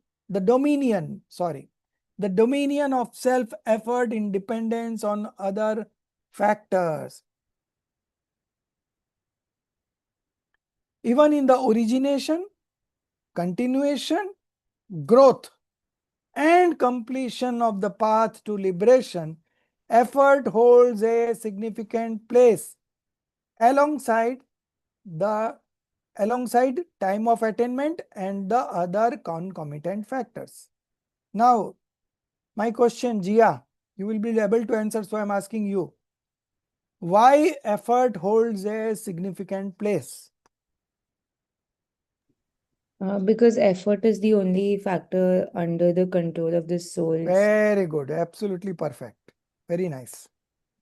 of self-effort in dependence on other factors. Even in the origination, continuation, growth, and completion of the path to liberation, effort holds a significant place alongside time of attainment and the other concomitant factors. Now, my question, Jia, you will be able to answer, so I'm asking you. Why effort holds a significant place? Because effort is the only factor under the control of the soul's. Very good. Absolutely perfect. Very nice.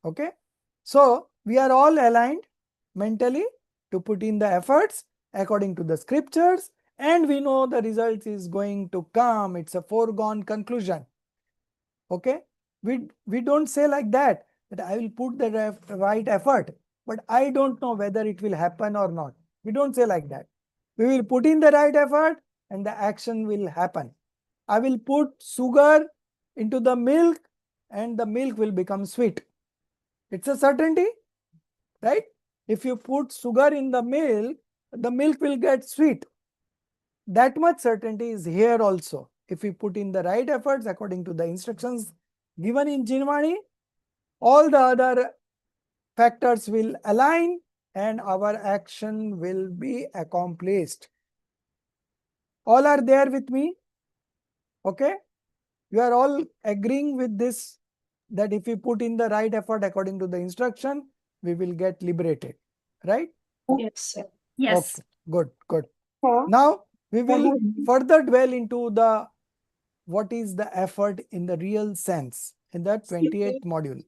Okay. So we are all aligned mentally to put in the efforts according to the scriptures, and we know the result is going to come. It's a foregone conclusion. Okay. We don't say like that I will put the right effort, but I don't know whether it will happen or not. We don't say like that. We will put in the right effort and the action will happen. I will put sugar into the milk and the milk will become sweet. It's a certainty, right? If you put sugar in the milk will get sweet. That much certainty is here also. If we put in the right efforts according to the instructions given in Jinvani, all the other factors will align and our action will be accomplished. All are there with me? Okay? You are all agreeing with this, that if we put in the right effort according to the instruction, we will get liberated, right? Yes, sir. Yes. Okay, good, good. Yeah. Now we will further dwell into the what is the effort in the real sense in the 28th module.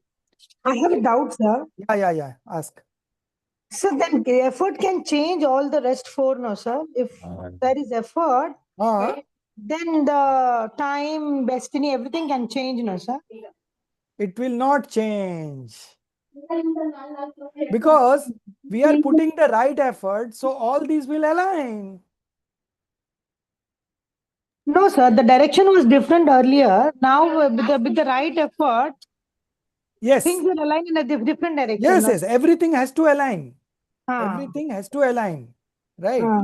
I have a doubt, sir. Yeah. Ask. So then effort can change all the rest four, no, sir? If there is effort, then the time, destiny, everything can change, no, sir? It will not change because we are putting the right effort, so all these will align. No, sir. The direction was different earlier. Now, with the right effort, Yes. things will align in a different direction. Yes, no? yes. Everything has to align. Ah. Everything has to align, right? Ah.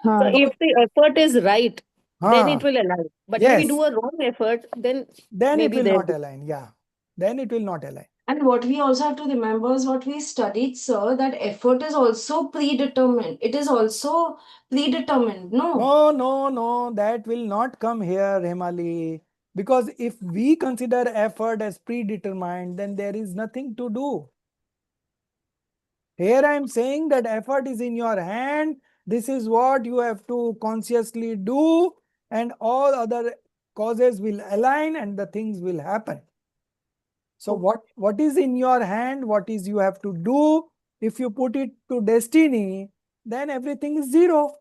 So if the effort is right, then it Ah, will align. But if yes. we do a wrong effort, then Then it maybe will there not align. Yeah. Then it will not align. And what we also have to remember is what we studied, sir, that effort is also predetermined. It is also predetermined, no? No. That will not come here, Hemali. Because if we consider effort as predetermined, then there is nothing to do. Here I am saying that effort is in your hand. This is what you have to consciously do, and all other causes will align and the things will happen. So what is in your hand, what is you have to do, if you put it to destiny, then everything is zero.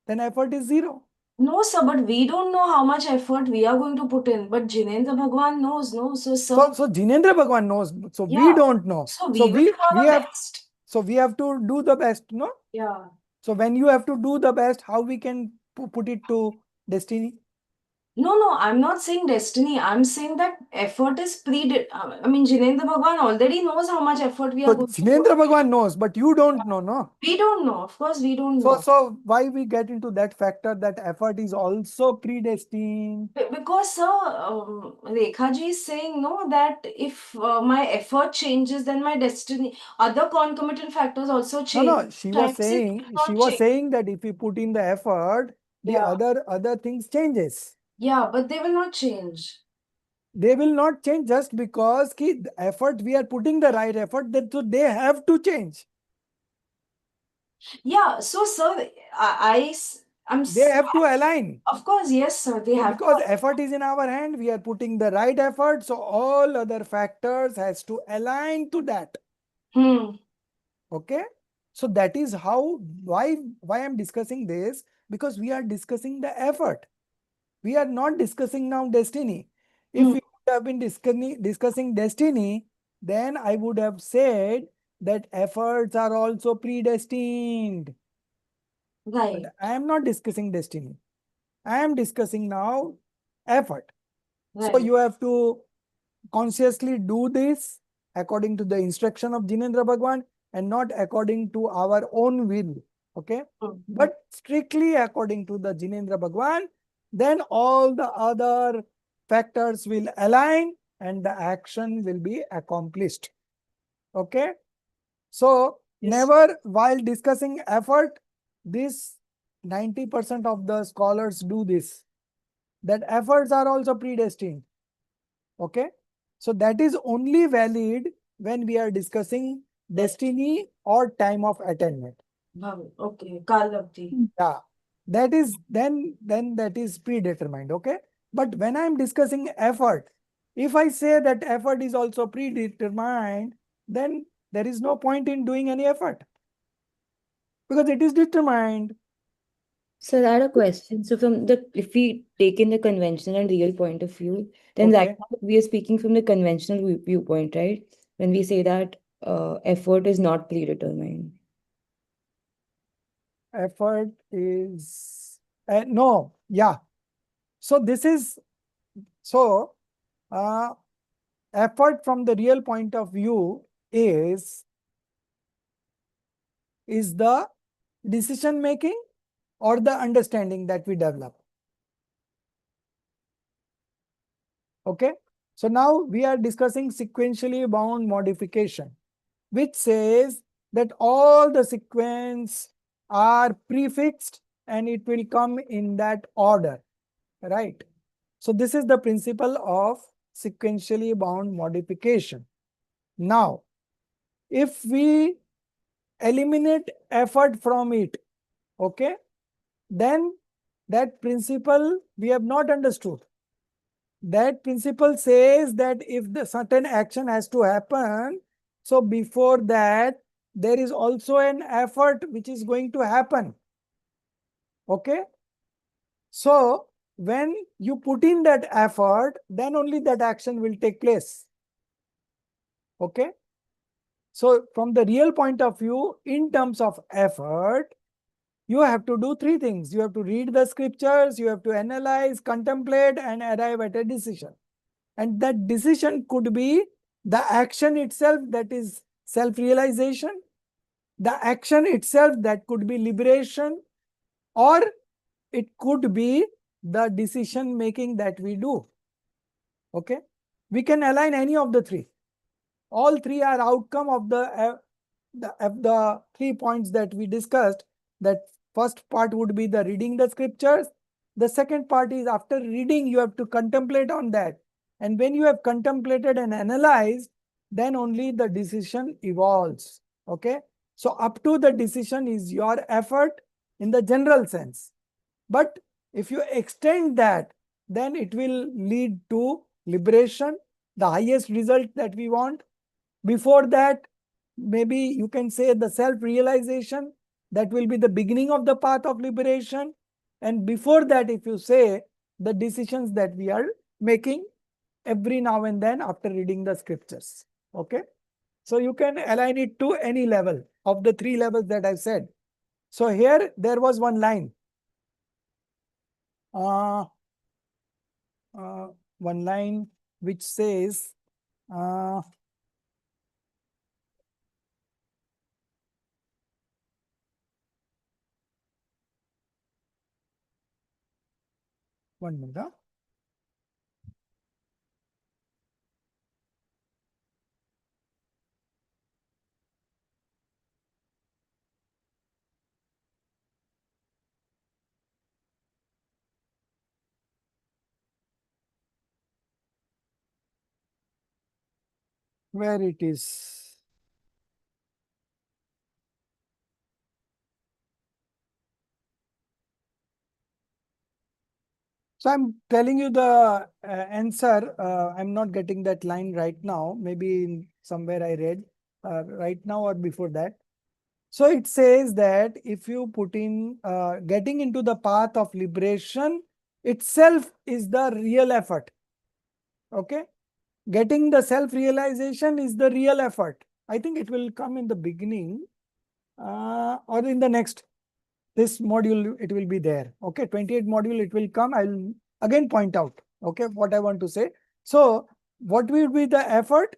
Then effort is zero. No, sir, but we don't know how much effort we are going to put in. But Jinendra Bhagwan knows, no? So, sir, So Jinendra Bhagwan knows. So we yeah. don't know. So So we will do our best. So we have to do the best, no? Yeah. So when you have to do the best, how we can put it to destiny? No, I'm not saying destiny. I'm saying that effort is I mean, Jinendra Bhagwan already knows how much effort we are So going to Jinendra put. Bhagwan knows, but you don't know, no? We don't know. Of course, we don't So, know. so why we get into that factor that effort is also predestined? Because, sir, Rekha ji is saying, no, that if my effort changes, then my destiny, other concomitant factors also change. No, she was Times it saying, will she not was change. saying that if we put in the effort, the Yeah. other things changes. Yeah, but they will not change. They will not change just because the effort, we are putting the right effort, that so they have to change. Yeah, so, sir, They have to align. Of course, yes, sir, they So have because to. effort is in our hand, we are putting the right effort. So all other factors has to align to that. Okay. So that is how, why I'm discussing this, because we are discussing the effort. We are not discussing now destiny. If we would have been discussing destiny, then I would have said that efforts are also predestined. Right. But I am not discussing destiny. I am discussing now effort. So Right. you have to consciously do this according to the instruction of Jinendra Bhagwan and not according to our own will. Okay. But strictly according to the Jinendra Bhagwan, then all the other factors will align and the action will be accomplished. Okay. So Yes. never, while discussing effort, this 90% of the scholars do this, that efforts are also predestined. Okay. So that is only valid when we are discussing destiny or time of attainment. Okay, Kalavdi. Yeah, that is then that is predetermined. Okay, but when I'm discussing effort, if I say that effort is also predetermined, then there is no point in doing any effort because it is determined. So I had a question. So if we take in the conventional and real point of view, then right Okay. now we are speaking from the conventional viewpoint, right? When we say that effort is not predetermined. Effort is no, yeah. So this is effort from the real point of view is the decision making or the understanding that we develop. Okay, so now we are discussing sequentially bound modification, which says that all the sequence are prefixed and it will come in that order, right? So this is the principle of sequentially bound modification. Now, if we eliminate effort from it, okay, then that principle we have not understood. That principle says that if the certain action has to happen, so before that, there is also an effort which is going to happen. Okay. So when you put in that effort, then only that action will take place. Okay. So from the real point of view, in terms of effort, you have to do three things. You have to read the scriptures, you have to analyze, contemplate, and arrive at a decision. And that decision could be the action itself, that is self-realization, the action itself, that could be liberation, or it could be the decision making that we do. Okay, we can align any of the three. All three are outcome of the 3 points that we discussed. That first part would be the reading the scriptures. The second part is after reading, you have to contemplate on that. And when you have contemplated and analyzed, then only the decision evolves. Okay. So up to the decision is your effort in the general sense. But if you extend that, then it will lead to liberation, the highest result that we want. Before that, maybe you can say the self-realization, that will be the beginning of the path of liberation. And before that, if you say the decisions that we are making every now and then after reading the scriptures. Okay. So you can align it to any level of the 3 levels that I've said. So here there was one line. One line which says, one minute. Where it is. So I'm telling you the answer. I'm not getting that line right now. Maybe in somewhere I read right now or before that. So it says that if you put in getting into the path of liberation itself is the real effort. Okay. Getting the self-realization is the real effort. I think it will come in the beginning or in the next. This module, it will be there. Okay, 28 module, it will come. I'll again point out, okay, what I want to say. So what will be the effort?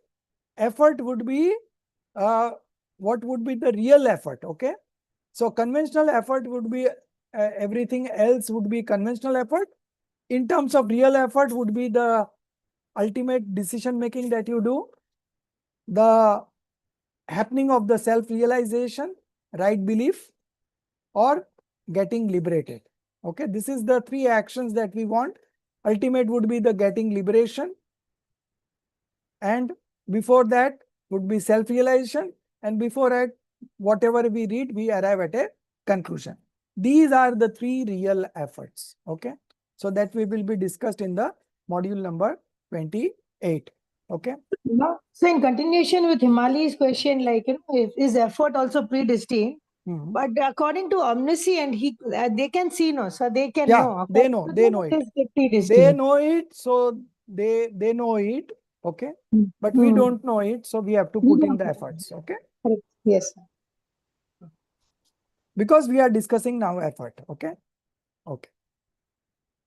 Effort would be, what would be the real effort? Okay. So conventional effort would be, everything else would be conventional effort. In terms of real effort would be the ultimate decision making that you do, the happening of the self-realization, right belief, or getting liberated. Okay, this is the 3 actions that we want. Ultimate would be the getting liberation, and before that would be self-realization, and before it, whatever we read, we arrive at a conclusion. These are the 3 real efforts. Okay. So that we will be discussed in the module number 28. Okay. So in continuation with Himali's question, like, is effort also predestined? Mhm. But according to omniscient, they can see, no, so they can Yeah, know. they know, According to they them, know it it. is They predestined. know it, so they know it. Okay. Mm. But we Mm. don't know it, so we have to We put in don't the know. efforts. Okay. Correct. Yes. Because we are discussing now effort. Okay. Okay.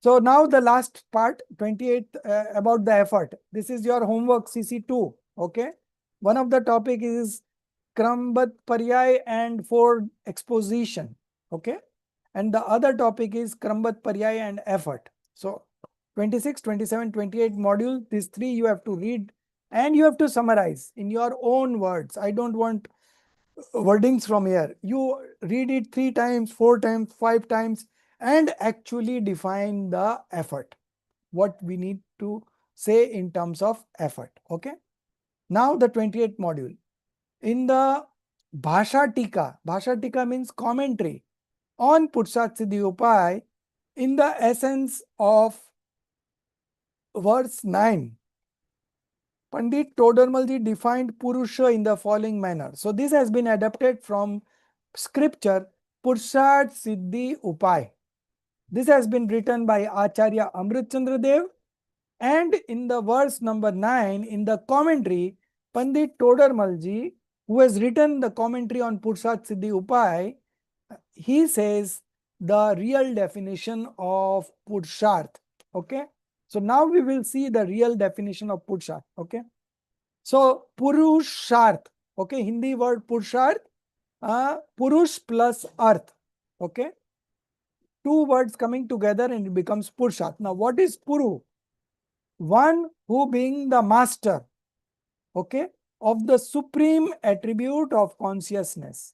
So now the last part, 28, about the effort. This is your homework CC2. Okay. One of the topic is Krambhat Paryay and Ford exposition. Okay. And the other topic is Krambhat Paryay and effort. So 26, 27, 28 module, these 3 you have to read and you have to summarize in your own words. I don't want wordings from here. You read it 3 times, 4 times, 5 times, and actually define the effort. What we need to say in terms of effort. Okay. Now the 28th module. In the Bhasha Tika means commentary on Purshat Siddhi Upay, in the essence of verse 9. Pandit Todarmalji defined Purusha in the following manner. So this has been adapted from scripture Purshat Siddhi Upay. This has been written by Acharya Amrit Chandra Dev, and in the verse number 9 in the commentary, Pandit Todarmalji, who has written the commentary on Purshat Siddhi Upay, he says the real definition of Purusharth. Okay. So now we will see the real definition of Purusharth. Okay. So Purusharth. Okay. Hindi word Purusharth. Purush plus Arth. Okay. 2 words coming together and it becomes Purusharth. Now what is Puru? One who being the master. Okay. Of the supreme attribute of consciousness.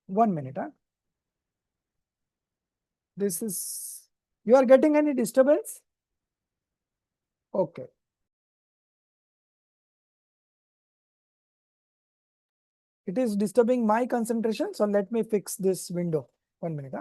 1 minute. This is, you are getting any disturbance? Okay. It is disturbing my concentration. So let me fix this window. 1 minute.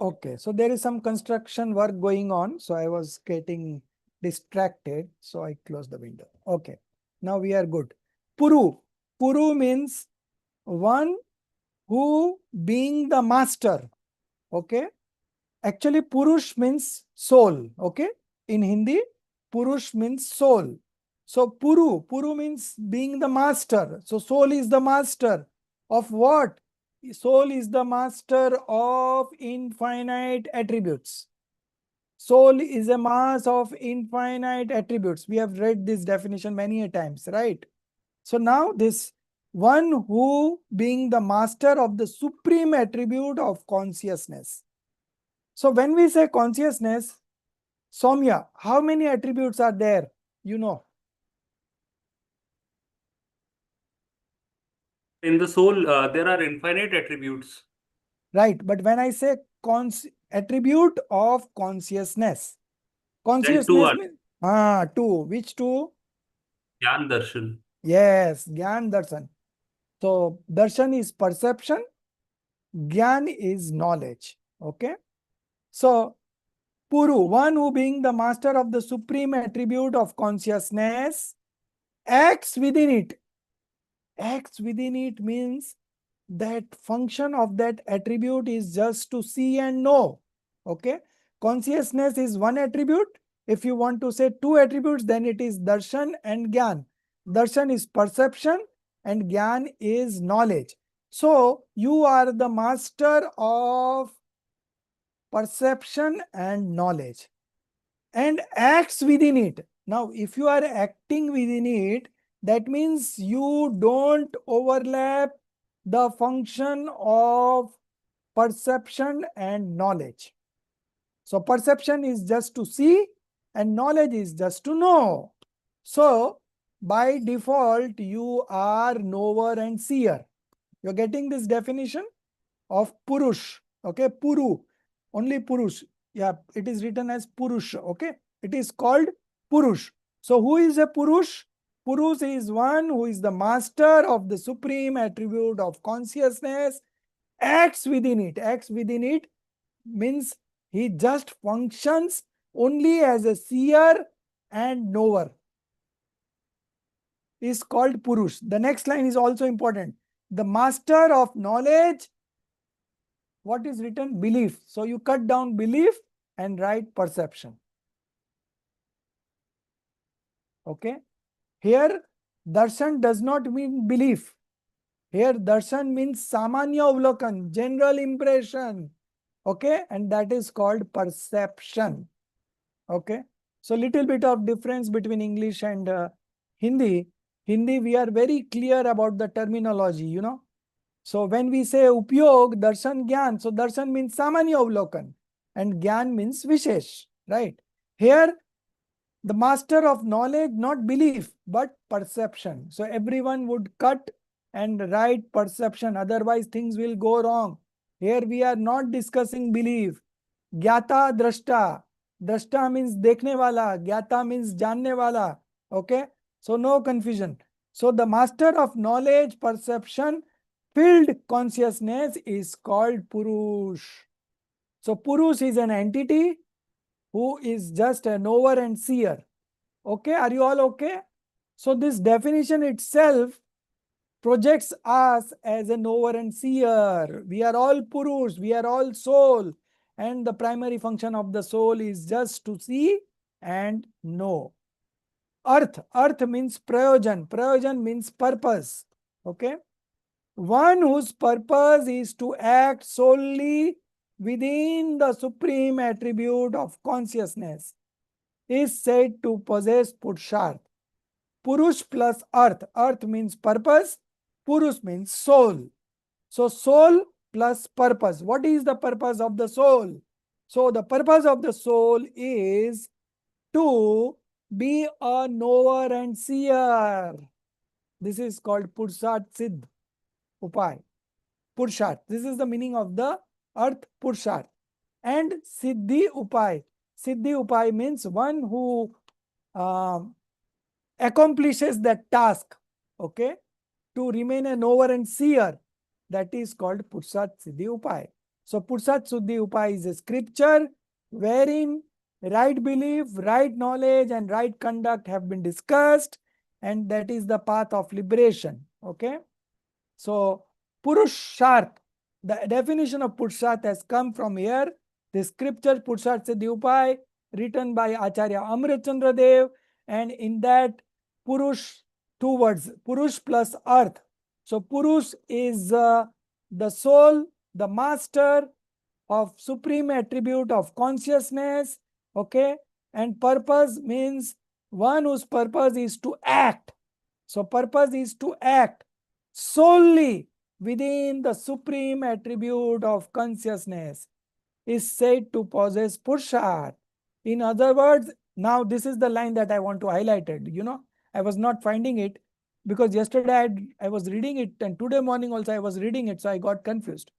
Okay, so there is some construction work going on. So I was getting distracted. So I closed the window. Okay, now we are good. Puru. Puru means one who being the master. Okay. Actually, Purush means soul. Okay. In Hindi, Purush means soul. So Puru means being the master. So soul is the master of what? Soul is the master of infinite attributes. Soul is a mass of infinite attributes. We have read this definition many times, right? So now this one who being the master of the supreme attribute of consciousness. So when we say consciousness, Soumya, how many attributes are there? You know. In the soul, there are infinite attributes. Right. But when I say attribute of consciousness, Then two are means two. Which two? Gyan Darshan. Yes, Gyan Darshan. So Darshan is perception, Gyan is knowledge. Okay. So Puru, one who being the master of the supreme attribute of consciousness, acts within it. Acts within it means that function of that attribute is just to see and know. Okay. Consciousness is one attribute. If you want to say 2 attributes, then it is darshan and gyan. Darshan is perception and gyan is knowledge. So you are the master of perception and knowledge, and acts within it. Now, if you are acting within it, that means you don't overlap the function of perception and knowledge. So perception is just to see and knowledge is just to know. So by default, you are knower and seer. You're getting this definition of Purush. Okay, Puru. Only Purush. Yeah, it is written as Purush. Okay, it is called Purush. So who is a Purush? Purush is one who is the master of the supreme attribute of consciousness, acts within it. Acts within it means he just functions only as a seer and knower. Is called Purush. The next line is also important. The master of knowledge. What is written? Belief. So you cut down belief and write perception. Okay. Here, darshan does not mean belief. Here, darshan means samanya avlokan, general impression. Okay. And that is called perception. Okay. So little bit of difference between English and Hindi. Hindi, we are very clear about the terminology, you know. So when we say upyog, darshan, gyan, so darshan means samanya avlokan and gyan means vishesh, right? Here, the master of knowledge, not belief, but perception. So everyone would cut and write perception, otherwise things will go wrong. Here we are not discussing belief. Gyata, drashta. Drashta means dekhne wala, gyata means janne wala. Okay? So no confusion. So the master of knowledge, perception, filled consciousness is called Purush. So Purush is an entity who is just a knower and seer. Okay, are you all okay? So this definition itself projects us as a knower and seer. We are all Purush, we are all soul. And the primary function of the soul is just to see and know. Arth, arth means prayojan. Prayojan means purpose. Okay. One whose purpose is to act solely within the supreme attribute of consciousness is said to possess Purusharth. Purush plus Arth. Arth means purpose. Purush means soul. So soul plus purpose. What is the purpose of the soul? So the purpose of the soul is to be a knower and seer. This is called Pursat Siddh Upay. Purshat. This is the meaning of the earth Purshat. And Siddhi Upay. Siddhi Upay means one who accomplishes that task, okay, to remain a knower and seer. That is called Pursat Siddhi Upay. So Pursat Siddhi Upay is a scripture wherein right belief, right knowledge and right conduct have been discussed, and that is the path of liberation. Okay. So Purusharth, the definition of Purusharth has come from here. The scripture Purusharth Siddhi Upay, written by Acharya Amritchandra Dev, and in that Purush, two words, Purush plus Earth. So Purush is the soul, the master of supreme attribute of consciousness, okay, and purpose means one whose purpose is to act. So purpose is to act solely within the supreme attribute of consciousness is said to possess Purusharth. In other words, now this is the line that I want to highlight it. You know, I was not finding it because yesterday I was reading it and today morning also I was reading it, so I got confused.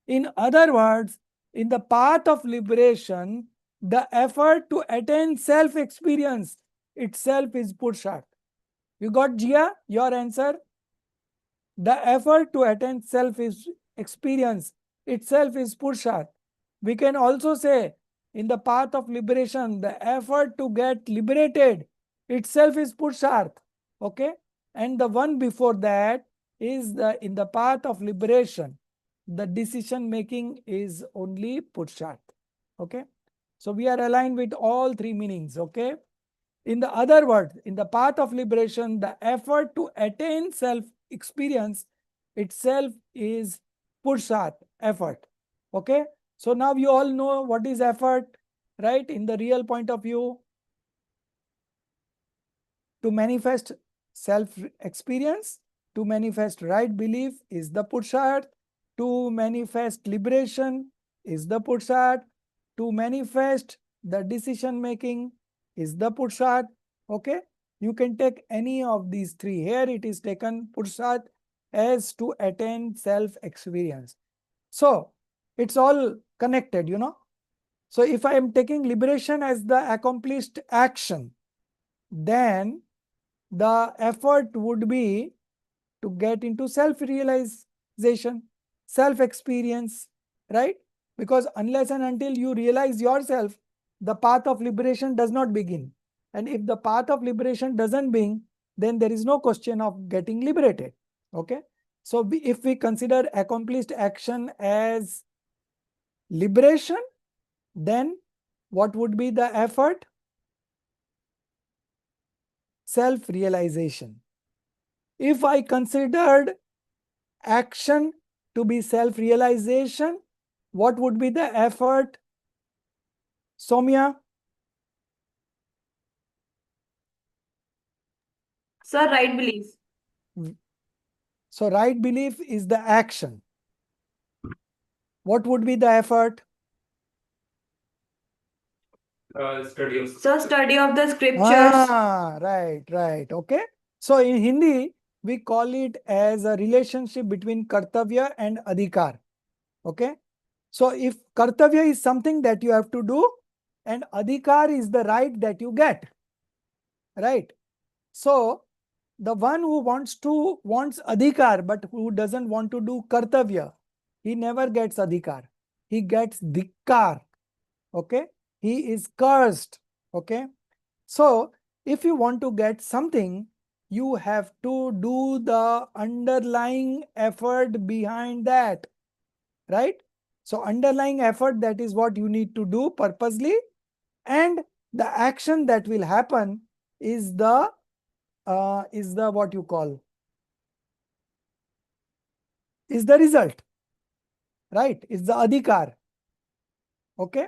In other words, in the path of liberation, the effort to attain self-experience itself is Purusharth. You got, Jia, your answer? The effort to attain self-experience itself is Purusharth. We can also say, in the path of liberation, the effort to get liberated itself is Purusharth. Okay? And the one before that is in the path of liberation, the decision making is only Purusharth. Okay? So we are aligned with all three meanings. Okay? In the other words, in the path of liberation, the effort to attain self-experience itself is Purusharth, effort. Okay? So now you all know what is effort, right? In the real point of view, to manifest self-experience, to manifest right belief is the Purusharth, to manifest liberation is the Purusharth, to manifest the decision making is the Purusharth. Okay, you can take any of these three. Here it is taken Purusharth as to attain self-experience. So it's all connected, you know. So if I am taking liberation as the accomplished action, then the effort would be to get into self-realization, self-experience, right? Because unless and until you realize yourself, the path of liberation does not begin. And if the path of liberation doesn't begin, then there is no question of getting liberated. Okay. So if we consider accomplished action as liberation, then what would be the effort? Self-realization. If I considered action to be self-realization, what would be the effort? Soumya? Sir, right belief. So right belief is the action. What would be the effort? Study of Sir, study of the scriptures. Right. Okay. So in Hindi, we call it as a relationship between kartavya and adhikar. Okay. So if kartavya is something that you have to do and adhikar is the right that you get, right? So the one who wants adhikar but who doesn't want to do kartavya, he never gets adhikar. He gets dhikkar. Okay. He is cursed. Okay. So if you want to get something, you have to do the underlying effort behind that, right? So underlying effort, that is what you need to do purposely, and the action that will happen is the what you call is the result, right? It's the adhikar. Okay.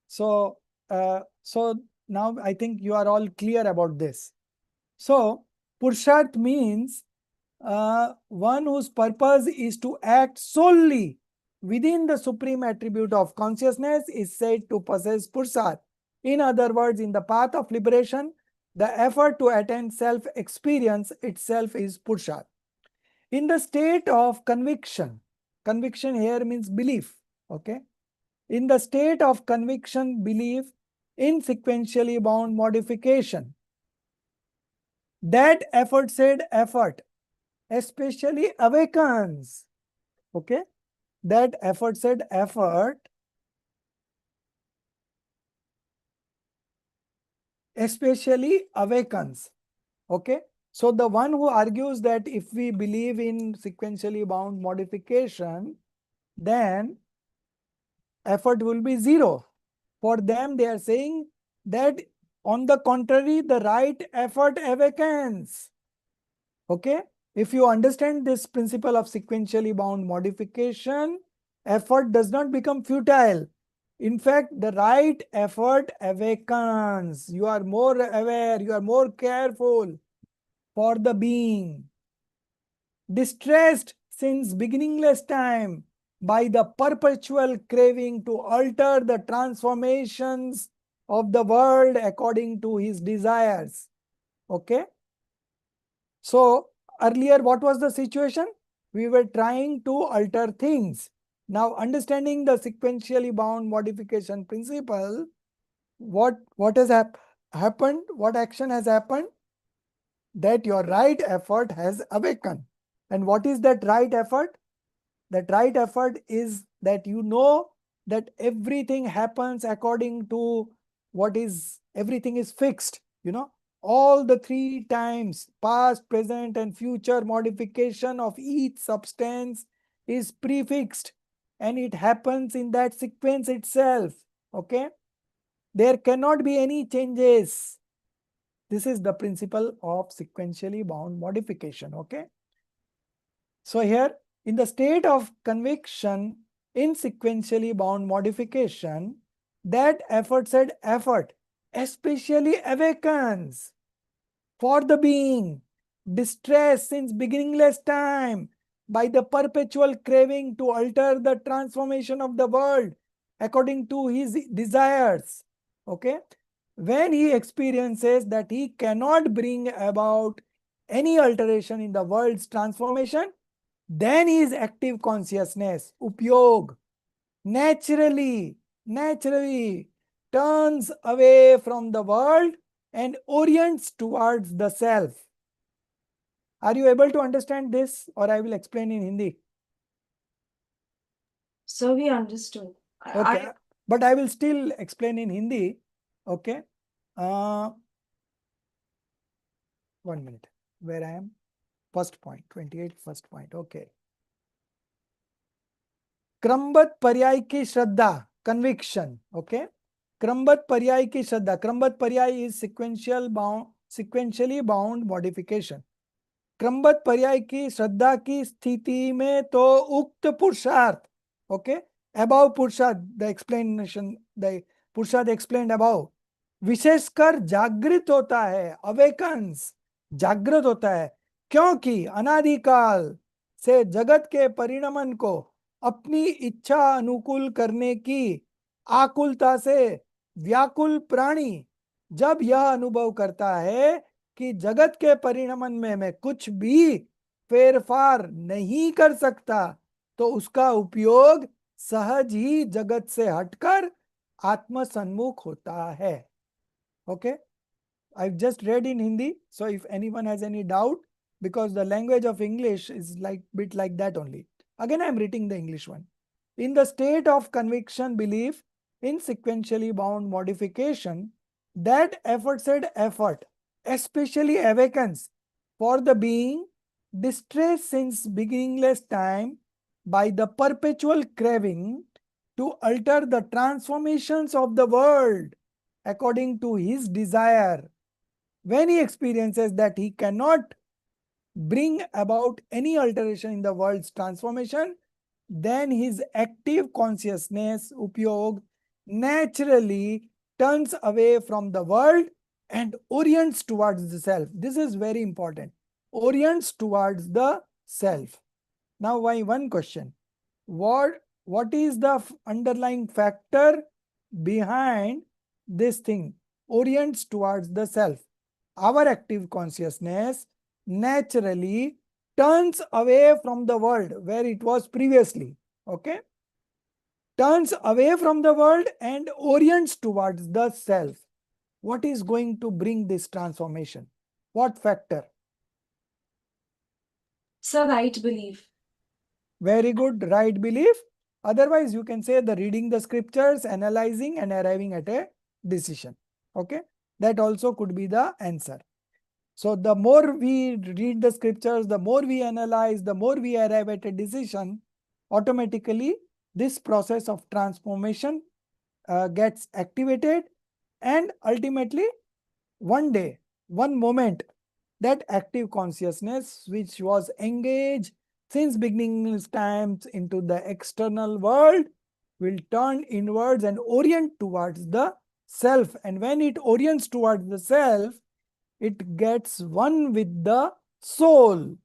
So now I think you are all clear about this. So Purusharth means one whose purpose is to act solely within the supreme attribute of consciousness is said to possess Purusharth. In other words, in the path of liberation, the effort to attain self-experience itself is Purusharth. In the state of conviction, conviction here means belief, okay? In the state of conviction, belief in sequentially bound modification, that aforesaid effort especially awakens, okay? That aforesaid effort especially awakens, okay? So the one who argues that if we believe in sequentially bound modification, then effort will be zero. For them, they are saying that on the contrary, the right effort awakens. Okay? If you understand this principle of sequentially bound modification, effort does not become futile. In fact, the right effort awakens. You are more aware, you are more careful for the being. Distressed since beginningless time by the perpetual craving to alter the transformations of the world according to his desires. Okay? So, earlier what was the situation? We were trying to alter things. Now, understanding the sequentially bound modification principle, what has happened? What action has happened? That your right effort has awakened. And what is that right effort? That right effort is that you know that everything happens according to everything is fixed, you know. All the three times, past, present, and future modification of each substance is prefixed and it happens in that sequence itself. Okay. There cannot be any changes. This is the principle of sequentially bound modification. Okay. So here, in the state of conviction, in sequentially bound modification, that effort said effort especially awakens for the being distress since beginningless time by the perpetual craving to alter the transformation of the world according to his desires. Okay, when he experiences that he cannot bring about any alteration in the world's transformation, then his active consciousness, upyog, naturally turns away from the world and orients towards the self. Are you able to understand this, or I will explain in Hindi? So we understood. Okay, but I will still explain in Hindi. Okay. 1 minute. Where I am? First point, 28, first point. Okay. क्रमबद्ध पर्याय की श्रद्धा, conviction. Okay. क्रमबद्ध पर्याय की श्रद्धा, क्रमबद्ध पर्याय is sequentially bound modification. क्रमबद्ध पर्याय की श्रद्धा की स्थिति में तो उक्त पुरुषार्थ, ओके, above पुरुषार्थ, द एक्सप्लेनेशन, द पुरुषार्थ एक्सप्लेन्ड above, विशेषकर जागृत होता है, अवेकन्स, जागृत होता है, क्योंकि अनादिकाल से जगत के परिणमन को अपनी इच्छा अनुकूल करने की आकुलता से व्याकुल प्राणी जब यह अनुभव करता है कि जगत के परिणमन में मैं कुछ भी फेरफार नहीं कर सकता, तो उसका उपयोग सहज ही जगत से हटकर आत्म सन्मुख होता है. Okay, I've just read in Hindi, so if anyone has any doubt, because the language of English is like bit like that only. Again, I'm reading the English one. In the state of conviction belief in sequentially bound modification, that aforesaid effort especially awakens for the being distressed since beginningless time by the perpetual craving to alter the transformations of the world according to his desire. When he experiences that he cannot bring about any alteration in the world's transformation, then his active consciousness, upyog, naturally turns away from the world and orients towards the self. This is very important. Orients towards the self. Now, why one question? What is the underlying factor behind this thing? Orients towards the self. Our active consciousness naturally turns away from the world where it was previously. Okay, turns away from the world and orients towards the self. What is going to bring this transformation? What factor? Sir, right belief. Very good, right belief. Otherwise, you can say the reading the scriptures, analyzing and arriving at a decision. Okay, that also could be the answer. So the more we read the scriptures, the more we analyze, the more we arrive at a decision, automatically this process of transformation gets activated, and ultimately one day, one moment, that active consciousness which was engaged since beginning times into the external world will turn inwards and orient towards the self. And when it orients towards the self, it gets one with the soul,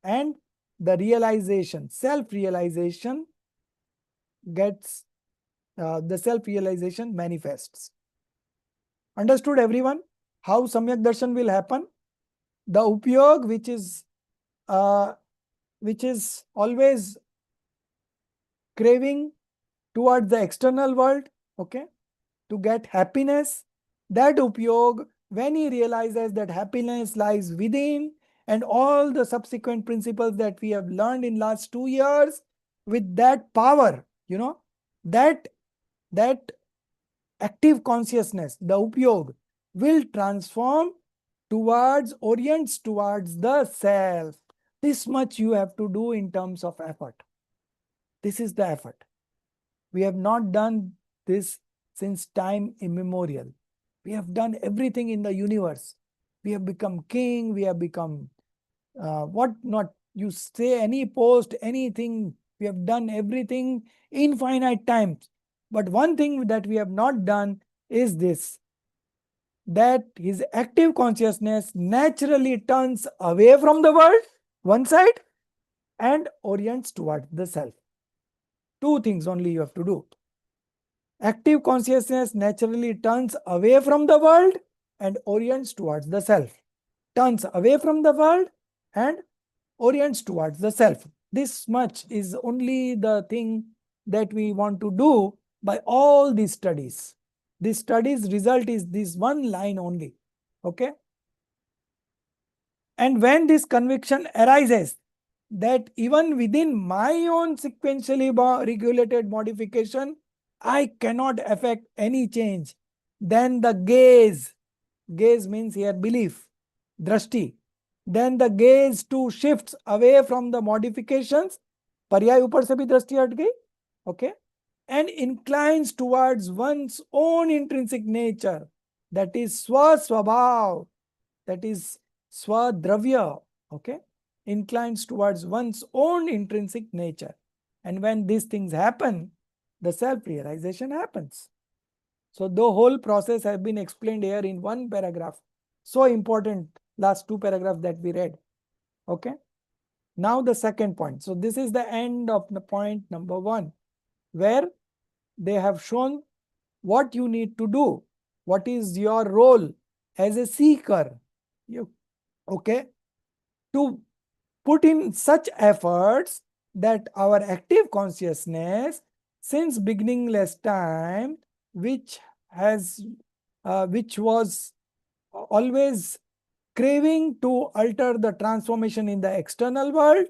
and the realization, self-realization gets, the self-realization manifests. Understood everyone? How Samyak Darshan will happen? The upyog, which is always craving towards the external world, okay, to get happiness, that upyog, when he realizes that happiness lies within, and all the subsequent principles that we have learned in last 2 years, with that power, you know, that active consciousness, the upyog, will transform towards, orients towards the self. This much you have to do in terms of effort. This is the effort. We have not done this since time immemorial. We have done everything in the universe. We have become king, we have become what not. You say any post, anything, We have done everything infinite times. But one thing that we have not done is this, that his active consciousness naturally turns away from the world, one side, and orients towards the self. Two things only you have to do. Active consciousness naturally turns away from the world and orients towards the self. Turns away from the world and orients towards the self. This much is only the thing that we want to do by all these studies. This study's result is this one line only. Okay? And when this conviction arises that even within my own sequentially regulated modification, I cannot affect any change, then the gaze means here belief, drashti, then the gaze too shifts away from the modifications, paryay upar se bhi drashti hat gayi, okay, and inclines towards one's own intrinsic nature, that is swaswabhav, that is swadravya, okay, inclines towards one's own intrinsic nature. And when these things happen, the self-realization happens. So the whole process has been explained here in one paragraph. So important, last two paragraphs that we read. Okay. Now the second point. So this is the end of the point number 1, where they have shown what you need to do. What is your role as a seeker? Okay. To put in such efforts that our active consciousness, since beginningless time, which was always craving to alter the transformation in the external world,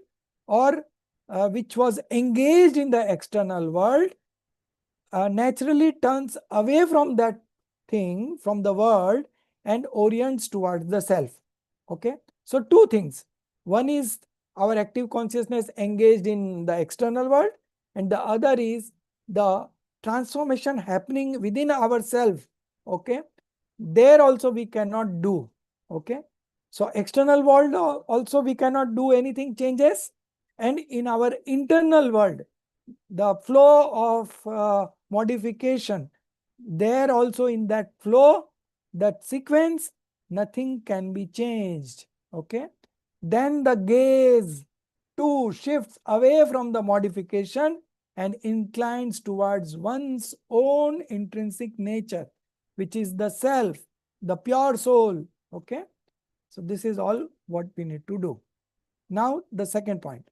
or which was engaged in the external world, naturally turns away from that thing, from the world, and orients towards the self. Okay. So two things. One is our active consciousness engaged in the external world, and the other is the transformation happening within ourselves. Okay. There also we cannot do. Okay. So external world also we cannot do anything changes, and in our internal world, the flow of modification, there also in that flow, that sequence, nothing can be changed. Okay. Then the gaze too shifts away from the modification and inclines towards one's own intrinsic nature, which is the self, the pure soul. Okay. So this is all what we need to do. Now the second point,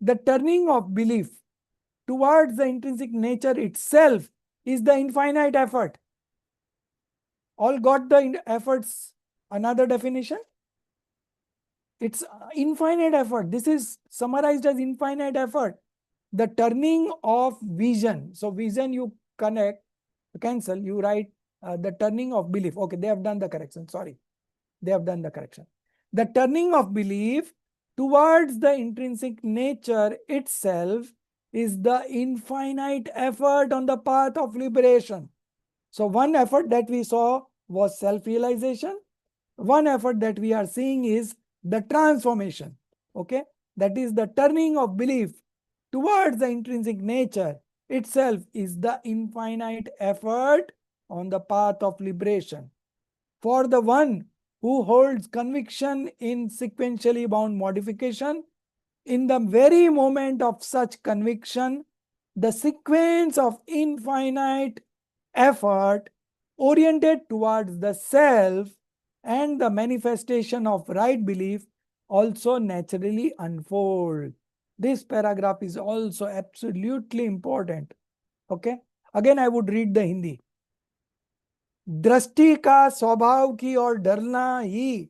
the turning of belief towards the intrinsic nature itself is the infinite effort. All got the efforts, another definition? It's infinite effort. This is summarized as infinite effort. The turning of vision. So vision you cancel, you write the turning of belief. Okay, they have done the correction. Sorry. They have done the correction. The turning of belief towards the intrinsic nature itself is the infinite effort on the path of liberation. So one effort that we saw was self-realization. One effort that we are seeing is the transformation. Okay, that is the turning of belief towards the intrinsic nature itself is the infinite effort on the path of liberation. For the one who holds conviction in sequentially bound modification, in the very moment of such conviction, the sequence of infinite effort oriented towards the self and the manifestation of right belief also naturally unfold. This paragraph is also absolutely important. Okay. Again, I would read the Hindi. दृष्टि का स्वभाव की ओर डरना ही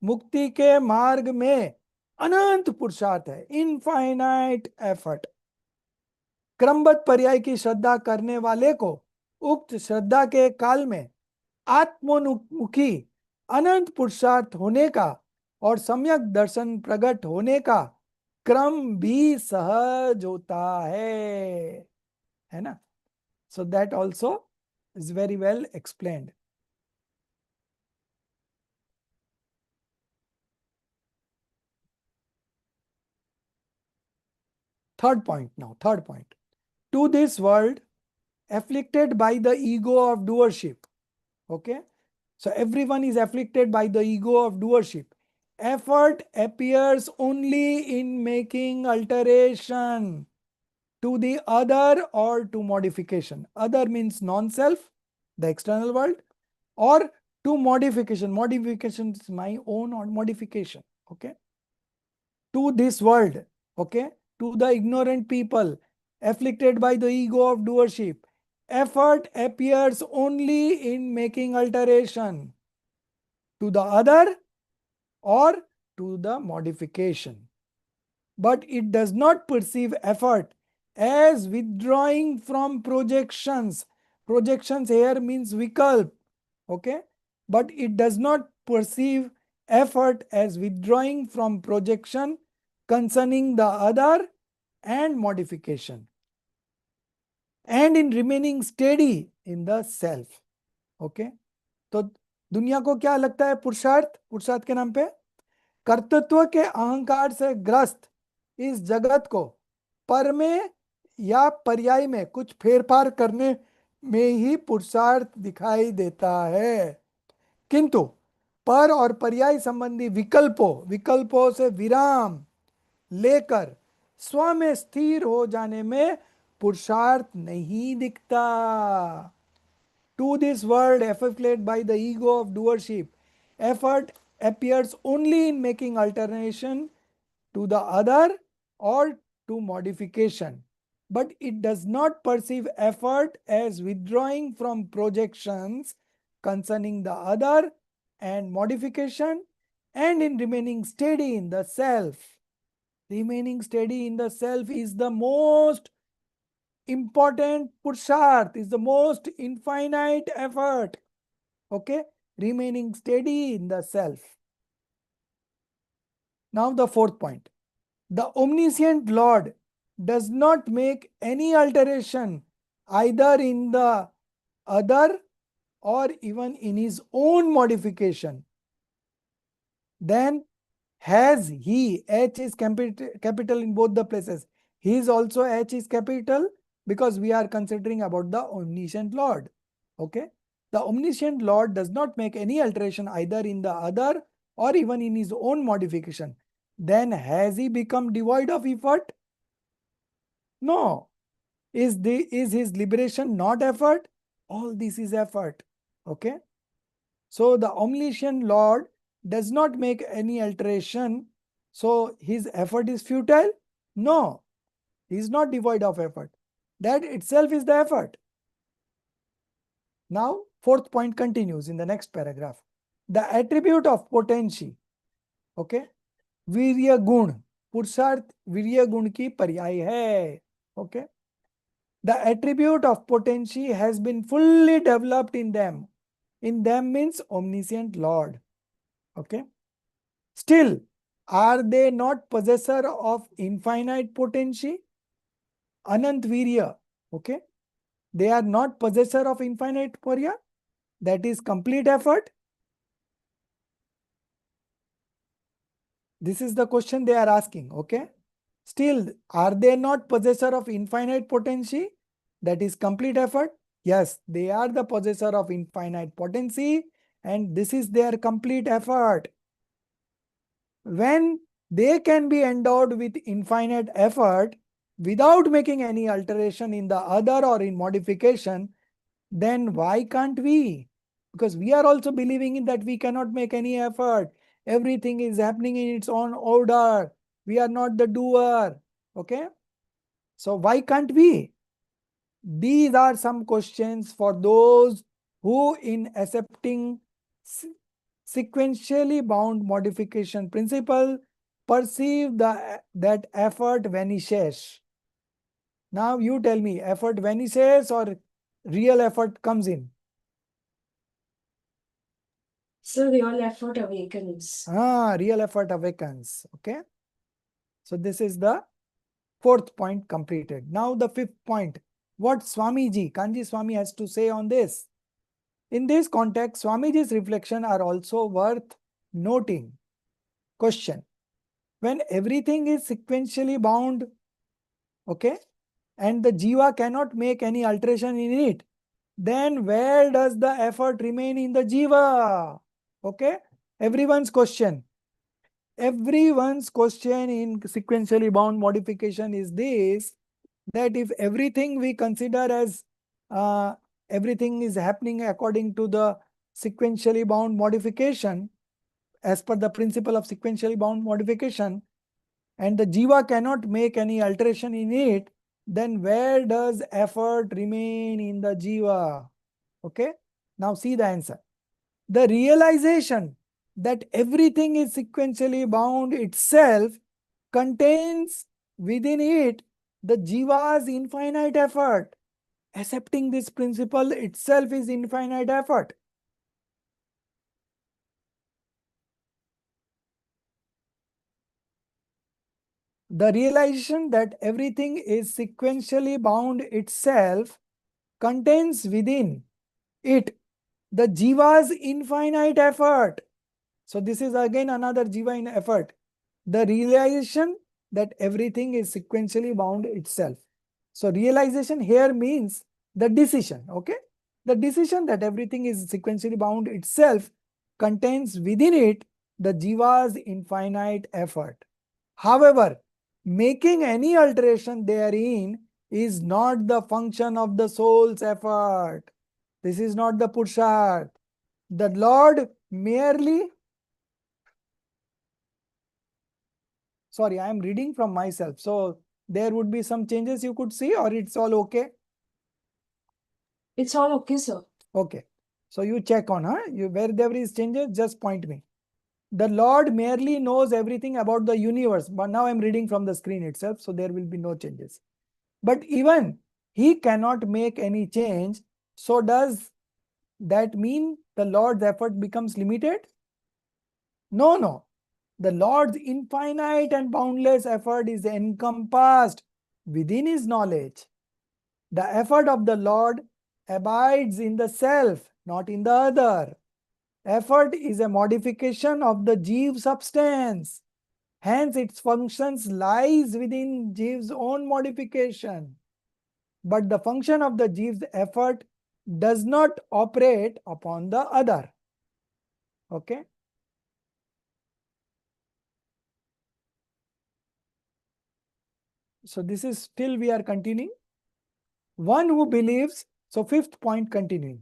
मुक्ति के मार्ग में अनंत पुरुषार्थ है, इनफाइनाइट एफर्ट। क्रमबद्ध पर्याय की श्रद्धा करने वाले को उक्त श्रद्धा के काल में आत्मोन्मुखी अनंत पुरुषार्थ होने का और सम्यक दर्शन प्रकट होने का क्रम भी सहज होता है ना? So that also is very well explained. Third point now, third point. To this world, afflicted by the ego of doership. Okay. So everyone is afflicted by the ego of doership. Effort appears only in making alteration to the other or to modification. Other means non-self, the external world, or to modification. Modification is my own modification. Okay. To this world, okay, to the ignorant people afflicted by the ego of doership, effort appears only in making alteration to the other or to the modification. But it does not perceive effort as withdrawing from projections. Projections here means vikalp, okay? But it does not perceive effort as withdrawing from projection concerning the other and modification, and in remaining steady in the self. Okay? तो दुनिया को क्या लगता है? पुरुषार्थ, पुरुषार्थ के नाम पे कर्तृत्व के अहंकार से ग्रस्त इस जगत को पर में या पर्याय में कुछ फेरफार करने में ही पुरुषार्थ दिखाई देता है, किंतु पर और पर्याय संबंधी विकल्पों से विराम लेकर स्व में स्थिर हो जाने में पुरुषार्थ नहीं दिखता. To this world afflicted by the ego of doership, effort appears only in making alternation to the other or to modification, but it does not perceive effort as withdrawing from projections concerning the other and modification, and in remaining steady in the self. Remaining steady in the self is the most important purusharth, is the most infinite effort. Okay, remaining steady in the self. Now the fourth point. The omniscient Lord does not make any alteration either in the other or even in his own modification. Then has he, H is capital in both the places. His also H is capital because we are considering about the omniscient Lord. Okay. The omniscient Lord does not make any alteration either in the other or even in his own modification. Then has he become devoid of effort? No. Is his liberation not effort? All this is effort. Okay. So the omniscient Lord does not make any alteration. So his effort is futile? No. He is not devoid of effort. That itself is the effort. Now, fourth point continues in the next paragraph. The attribute of potency. Okay. वीर्य गुण, पुरुषार्थ वीर्य गुण की पर्याय है. Okay. The attribute of potency has been fully developed in them. In them means omniscient Lord. Okay. Still, are they not possessor of infinite potency? Anant virya. Okay. They are not possessor of infinite parya. That is complete effort. This is the question they are asking. Okay. Still, are they not possessor of infinite potency? That is complete effort. Yes, they are the possessor of infinite potency, and this is their complete effort. When they can be endowed with infinite effort without making any alteration in the other or in modification, then why can't we? Because we are also believing in that we cannot make any effort. Everything is happening in its own order. We are not the doer. Okay. So why can't we? These are some questions for those who, in accepting sequentially bound modification principle, perceive that effort vanishes. Now you tell me, effort vanishes or real effort comes in? So real effort awakens. Real effort awakens. Okay. So this is the fourth point completed. Now the fifth point. What Swamiji, Kanji Swami has to say on this. In this context, Swamiji's reflections are also worth noting. Question. When everything is sequentially bound, okay, and the jiva cannot make any alteration in it, then where does the effort remain in the jiva? Okay, everyone's question. Everyone's question in sequentially bound modification is this, that if everything we consider as everything is happening according to the sequentially bound modification, as per the principle of sequentially bound modification, and the jiva cannot make any alteration in it, then where does effort remain in the jiva? Okay, now see the answer. The realization that everything is sequentially bound itself contains within it the jiva's infinite effort. Accepting this principle itself is infinite effort. The realization that everything is sequentially bound itself contains within it the jiva's infinite effort. So this is again another jiva in effort. The realization that everything is sequentially bound itself. So realization here means the decision, okay? The decision that everything is sequentially bound itself contains within it the jiva's infinite effort. However, making any alteration therein is not the function of the soul's effort. This is not the Purusharth. The Lord merely, sorry, I am reading from myself. So there would be some changes you could see, or it's all okay? It's all okay, sir. Okay. So you check on, where there is changes, just point me. The Lord merely knows everything about the universe. But now I'm reading from the screen itself, so there will be no changes. But even he cannot make any change. So does that mean the Lord's effort becomes limited? No, no. The Lord's infinite and boundless effort is encompassed within his knowledge. The effort of the Lord abides in the self, not in the other. Effort is a modification of the Jeev substance. Hence, its functions lies within Jeev's own modification. But the function of the Jeev's effort does not operate upon the other. Okay? So this is still we are continuing. One who believes, so fifth point continuing.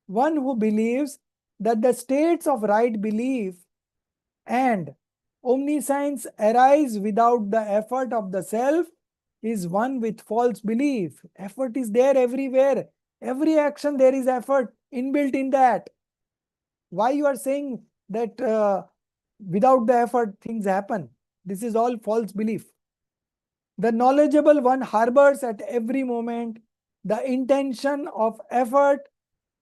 One who believes that the states of right belief and omniscience arise without the effort of the self is one with false belief. Effort is there everywhere. Every action there is effort inbuilt in that. Why you are saying that without the effort things happen? This is all false belief. The knowledgeable one harbors at every moment the intention of effort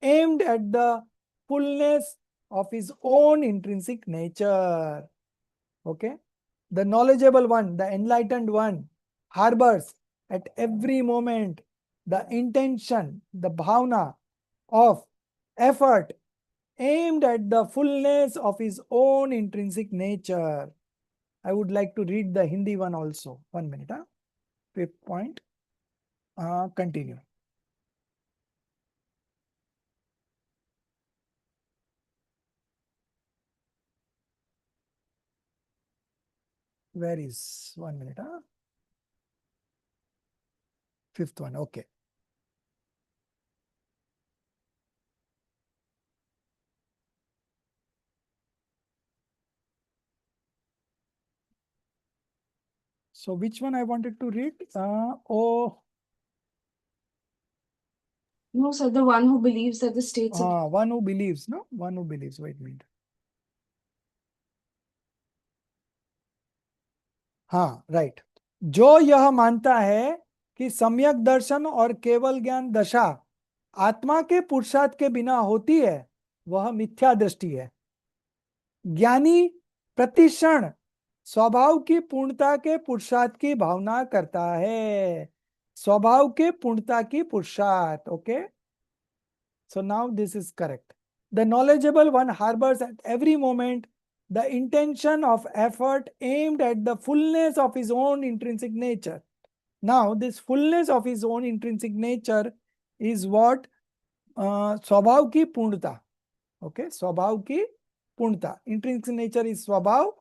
aimed at the fullness of his own intrinsic nature. Okay? The knowledgeable one, the enlightened one, harbors at every moment the intention, the bhavana of effort aimed at the fullness of his own intrinsic nature. I would like to read the Hindi one also. 1 minute. Fifth point. Continue. Where is 1 minute? Fifth one. Okay. So which one I wanted to read? No, sir, the one who believes that the states of One who believes, no? One who believes. Wait a minute. हाँ, right. जो यह मानता है कि सम्यक दर्शन और केवल ज्ञान दशा आत्मा के पुरुषार्थ के बिना होती है, वह मिथ्या दृष्टि है. ज्ञानी प्रतिक्षण स्वभाव की पूर्णता के पुरुषार्थ की भावना करता है. स्वभाव के पूर्णता की पुरुषार्थ. Okay, so now this is correct. The knowledgeable one harbors at every moment the intention of effort aimed at the fullness of his own intrinsic nature. Now, this fullness of his own intrinsic nature is what? स्वभाव की पूर्णता. Okay, स्वभाव की पूर्णता. Intrinsic nature is स्वभाव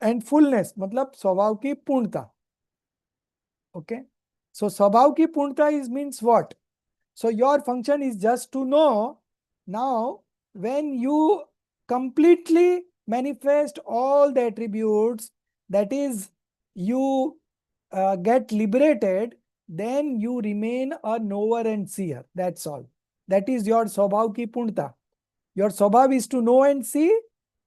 and fullness मतलब स्वभाव की पूर्णता. Okay, so स्वभाव की पूर्णता is means what? So your function is just to know now when you completely manifest all the attributes, that is, you get liberated, then you remain a knower and seer. That's all. That is your स्वभाव की पूर्णता. Your स्वभाव is to know and see,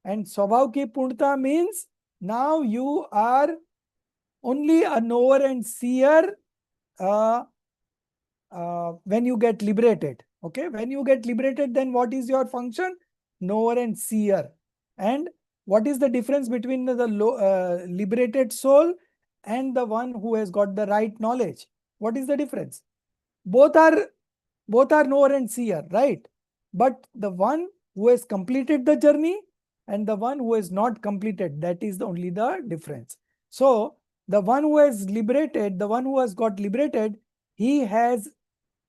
and स्वभाव की पूर्णता means now you are only a knower and seer when you get liberated. Okay, when you get liberated, then what is your function? Knower and seer. And what is the difference between the liberated soul and the one who has got the right knowledge? What is the difference? Both are knower and seer, right? But the one who has completed the journey and the one who has not completed, that is only the difference. So the one who has liberated, the one who has got liberated, he has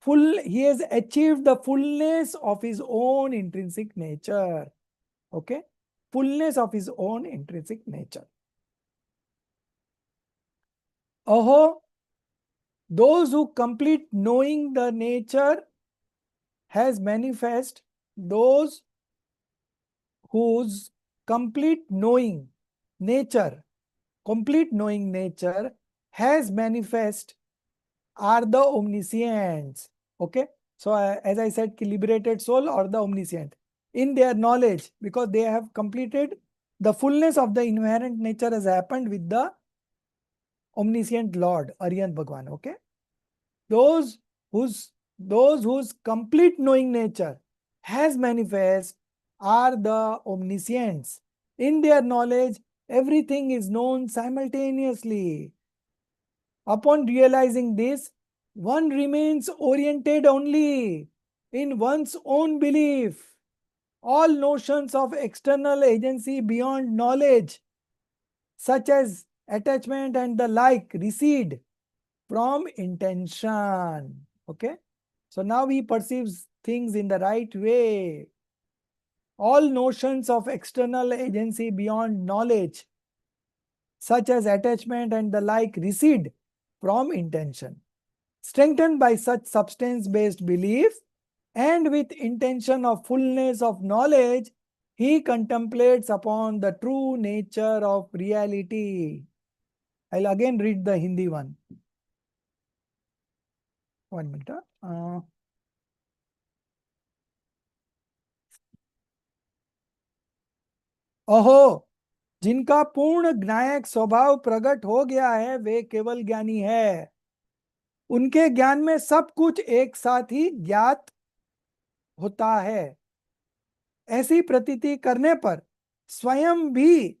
achieved the fullness of his own intrinsic nature. Okay, fullness of his own intrinsic nature. Aho, those who complete knowing the nature has manifest, those whose complete knowing nature has manifest are the omniscients. Okay, so as I said, liberated soul or the omniscient in their knowledge, because they have completed the fullness of the inherent nature has happened with the omniscient Lord, Aryan Bhagwan. Okay, those whose complete knowing nature has manifest are the omniscients. In their knowledge, everything is known simultaneously. Upon realizing this, one remains oriented only in one's own belief. All notions of external agency beyond knowledge, such as attachment and the like, recede from intention. Okay, so now he perceives things in the right way. All notions of external agency beyond knowledge, such as attachment and the like, recede from intention. Strengthened by such substance-based belief and with intention of fullness of knowledge, he contemplates upon the true nature of reality. I'll again read the Hindi one. 1 minute. अहो, जिनका पूर्ण ज्ञायक स्वभाव प्रकट हो गया है, वे केवल ज्ञानी है. उनके ज्ञान में सब कुछ एक साथ ही ज्ञात होता है. ऐसी प्रतीति करने पर स्वयं भी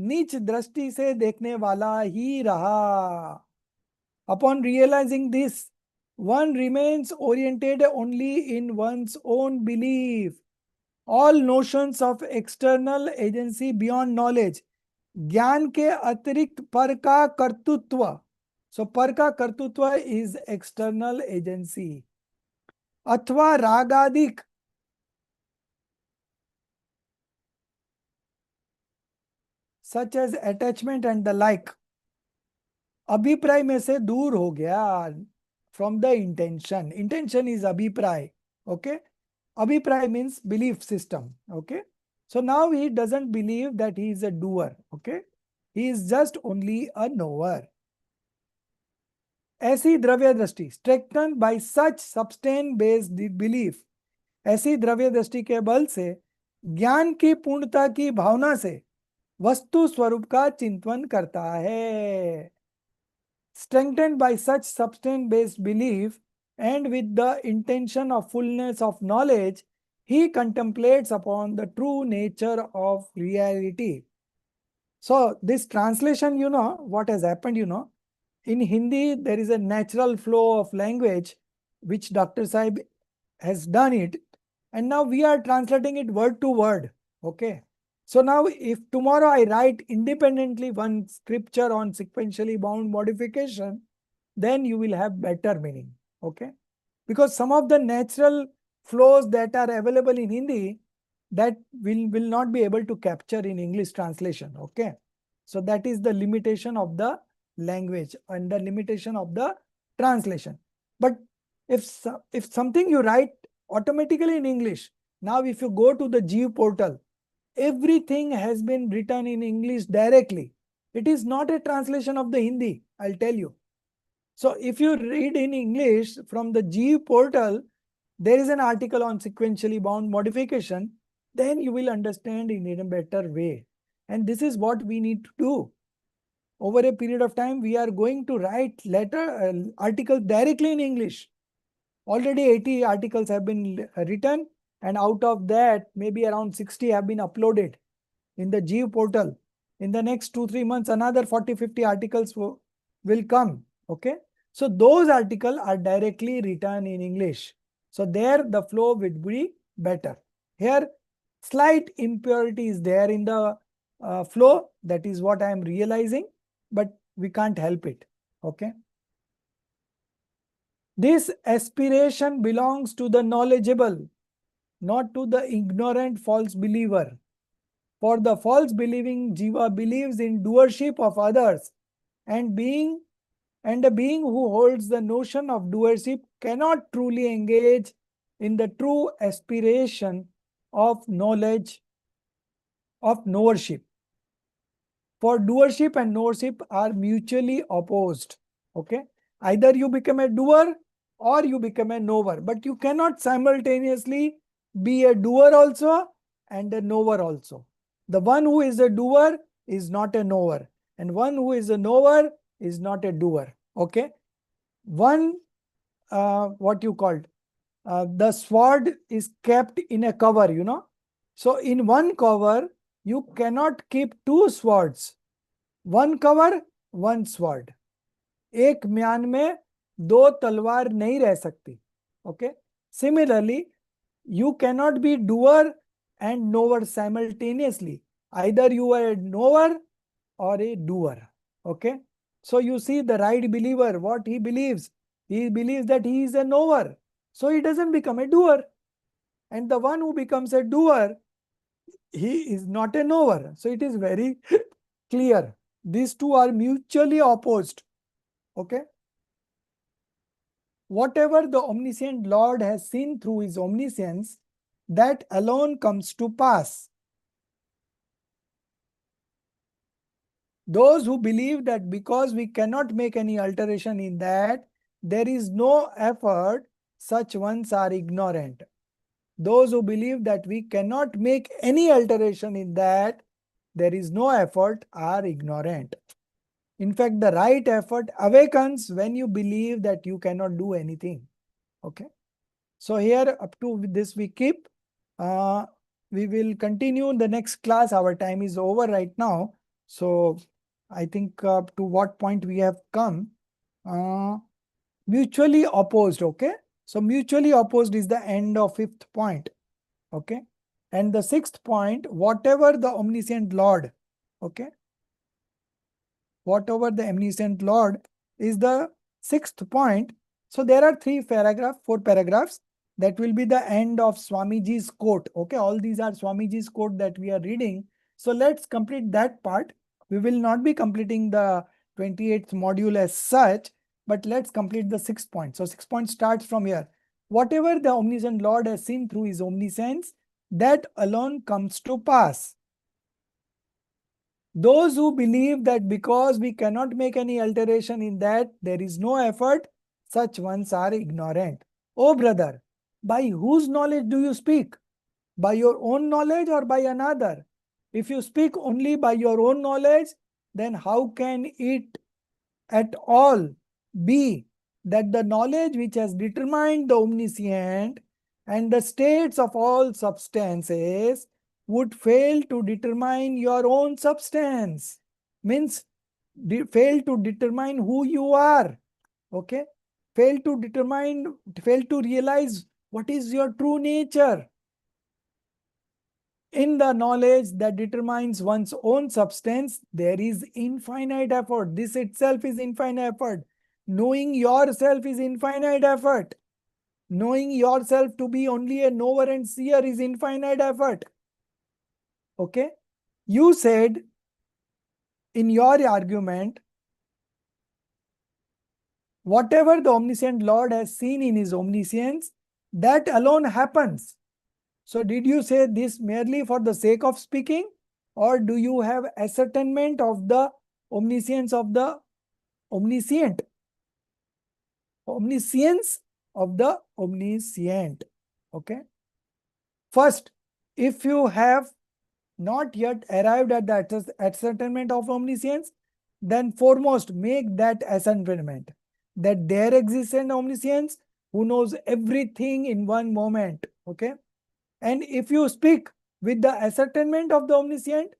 नीच दृष्टि से देखने वाला ही रहा. Upon realizing this, one remains oriented only in one's own belief. All notions of external agency beyond knowledge, ज्ञान के अतिरिक्त पर का कर्तृत्व. So पर का कर्तृत्व is external agency. अथवा रागादिक such as attachment and the like, अभिप्राय में से दूर हो गया. From the intention. Intention is abhipraya. Okay, abhipraya means belief system. Okay, so now he doesn't believe that he is a doer. Okay, he is just only a knower. ऐसी द्रव्य दृष्टि, strengthened by such substance based belief, ऐसी द्रव्य दृष्टि के बल से ज्ञान की पूर्णता की भावना से वस्तु स्वरूप का चिंतन करता है. Strengthened by such substance based belief and with the intention of fullness of knowledge, he contemplates upon the true nature of reality. So this translation, you know, what has happened, you know, in Hindi, there is a natural flow of language, which Dr. Saib has done it. And now we are translating it word to word. Okay. So now if tomorrow I write independently one scripture on sequentially bound modification, then you will have better meaning. Okay, because some of the natural flows that are available in Hindi, that will not be able to capture in English translation. Okay, so that is the limitation of the language and the limitation of the translation. But if something you write automatically in English, now if you go to the Jeev portal, everything has been written in English directly. It is not a translation of the Hindi, I'll tell you. So if you read in English from the Jeev portal, there is an article on sequentially bound modification, then you will understand in a better way. And this is what we need to do. Over a period of time, we are going to write articles directly in English. Already 80 articles have been written, and out of that, maybe around 60 have been uploaded in the Jeev portal. In the next 2-3 months, another 40-50 articles will come. Okay, so those articles are directly written in English. So there the flow would be better. Here, slight impurity is there in the flow. That is what I am realizing, but we can't help it. Okay. This aspiration belongs to the knowledgeable, not to the ignorant false believer. For the false believing jiva believes in doership of others, and a being who holds the notion of doership cannot truly engage in the true aspiration of knowledge, of knowership. For doership and knowership are mutually opposed. Okay, either you become a doer or you become a knower, but you cannot simultaneously be a doer also and a knower also. The one who is a doer is not a knower, and one who is a knower is not a doer. Okay, one what you called the sword is kept in a cover, you know. So in one cover you cannot keep two swords. One cover, one sword. एक म्यान में दो तलवार नहीं रह सकती. Okay. Similarly, you cannot be doer and knower simultaneously. Either you are a knower or a doer. Okay. So you see the right believer, what he believes. He believes that he is a knower. So he doesn't become a doer. And the one who becomes a doer, he is not a knower. So it is very clear. These two are mutually opposed. Okay. Whatever the omniscient Lord has seen through his omniscience, that alone comes to pass. Those who believe that because we cannot make any alteration in that, there is no effort, such ones are ignorant. Those who believe that we cannot make any alteration in that, there is no effort, are ignorant. In fact, the right effort awakens when you believe that you cannot do anything. Okay. So here up to this we keep. We will continue in the next class. Our time is over right now. So I think to what point we have come. Mutually opposed. Okay. So mutually opposed is the end of 5th point. Okay. And the 6th point, whatever the omniscient Lord. Okay. Whatever the omniscient Lord is the 6th point. So there are 4 paragraphs. That will be the end of Swamiji's quote. Okay, all these are Swamiji's quote that we are reading. So let's complete that part. We will not be completing the 28th module as such, but let's complete the 6th point. So 6th point starts from here. Whatever the omniscient Lord has seen through his omniscience, that alone comes to pass. Those who believe that because we cannot make any alteration in that, there is no effort, such ones are ignorant. Oh brother, by whose knowledge do you speak? By your own knowledge or by another? If you speak only by your own knowledge, then how can it at all be that the knowledge which has determined the omniscient and the states of all substances would fail to determine your own substance? Means fail to determine who you are. Okay. Fail to realize what is your true nature. In the knowledge that determines one's own substance, there is infinite effort. This itself is infinite effort. Knowing yourself is infinite effort. Knowing yourself to be only a knower and seer is infinite effort. Okay? You said in your argument, whatever the omniscient Lord has seen in his omniscience, that alone happens. So did you say this merely for the sake of speaking, or do you have ascertainment of the omniscience of the omniscient? Omniscience of the omniscient. Okay. First, if you have not yet arrived at the ascertainment of omniscience, then foremost make that ascertainment that there exists an omniscience who knows everything in one moment. Okay. And if you speak with the ascertainment of the omniscient,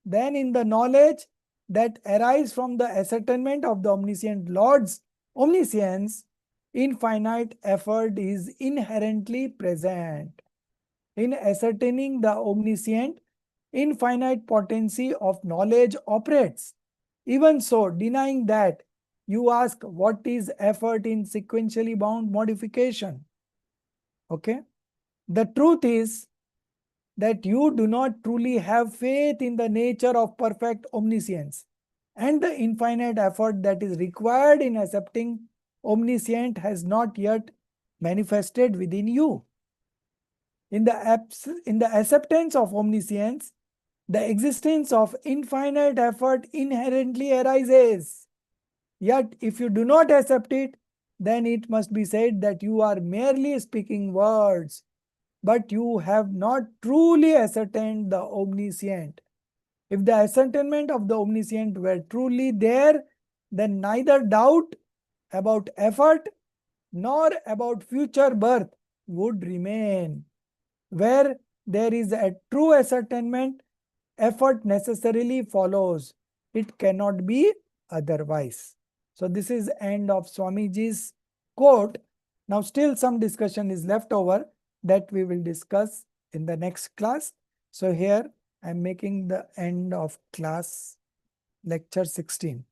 then in the knowledge that arises from the ascertainment of the omniscient Lord's omniscience, infinite effort is inherently present. In ascertaining the omniscient, infinite potency of knowledge operates. Even so, denying that, you ask what is effort in sequentially bound modification. Okay? The truth is that you do not truly have faith in the nature of perfect omniscience, and the infinite effort that is required in accepting omniscient has not yet manifested within you. In the acceptance of omniscience, the existence of infinite effort inherently arises. Yet, if you do not accept it, then it must be said that you are merely speaking words, but you have not truly ascertained the omniscient. If the ascertainment of the omniscient were truly there, then neither doubt about effort nor about future birth would remain. Where there is a true ascertainment, effort necessarily follows. It cannot be otherwise. So this is end of Swamiji's quote. Now still some discussion is left over that we will discuss in the next class. So here I am making the end of class lecture 16.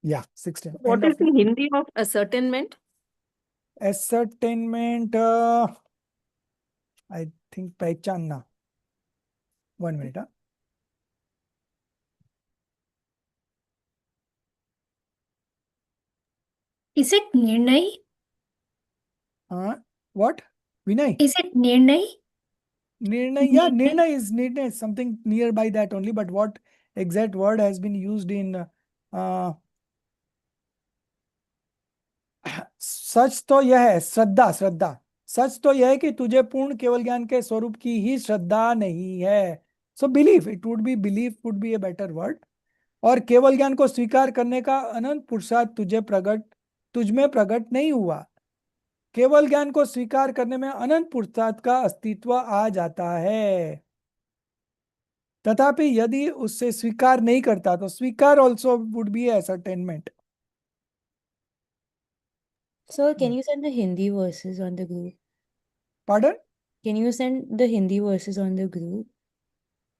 Yeah, 16. What End is of the Hindi of ascertainment? ascertainment. I think pehchanna. 1 minute. Is it Nirnay? What? Vinay? Is it Nirnay? Nirnay, yeah, Nirnay is something nearby that only, but what exact word has been used in सच तो यह है श्रद्धा श्रद्धा सच तो यह है कि तुझे पूर्ण केवल ज्ञान के स्वरूप की ही श्रद्धा नहीं है so belief it would be belief would be a better word और केवल ज्ञान को स्वीकार करने का अनंत पुरुषार्थ तुझ में प्रकट नहीं हुआ केवल ज्ञान को स्वीकार करने में अनंत पुरुषार्थ का अस्तित्व आ जाता है तथापि यदि उससे स्वीकार नहीं करता तो स्वीकार also would be ascertainment. Sir, can you send the Hindi verses on the group? Pardon? Can you send the Hindi verses on the group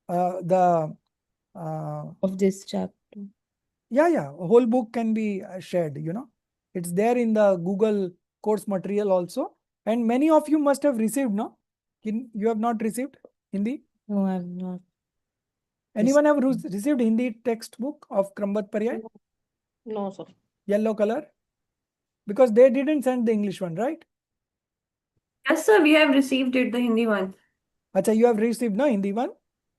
of this chapter? Yeah, a whole book can be shared, it's there in the Google course material also, and many of you must have received, no? You have not received Hindi? No, I have not. Anyone have received Hindi textbook of Krambat Paryay? No, sir. Yellow color? Because they didn't send the English one, right? Yes, sir, we have received it, the Hindi one. Acha, you have received no Hindi one?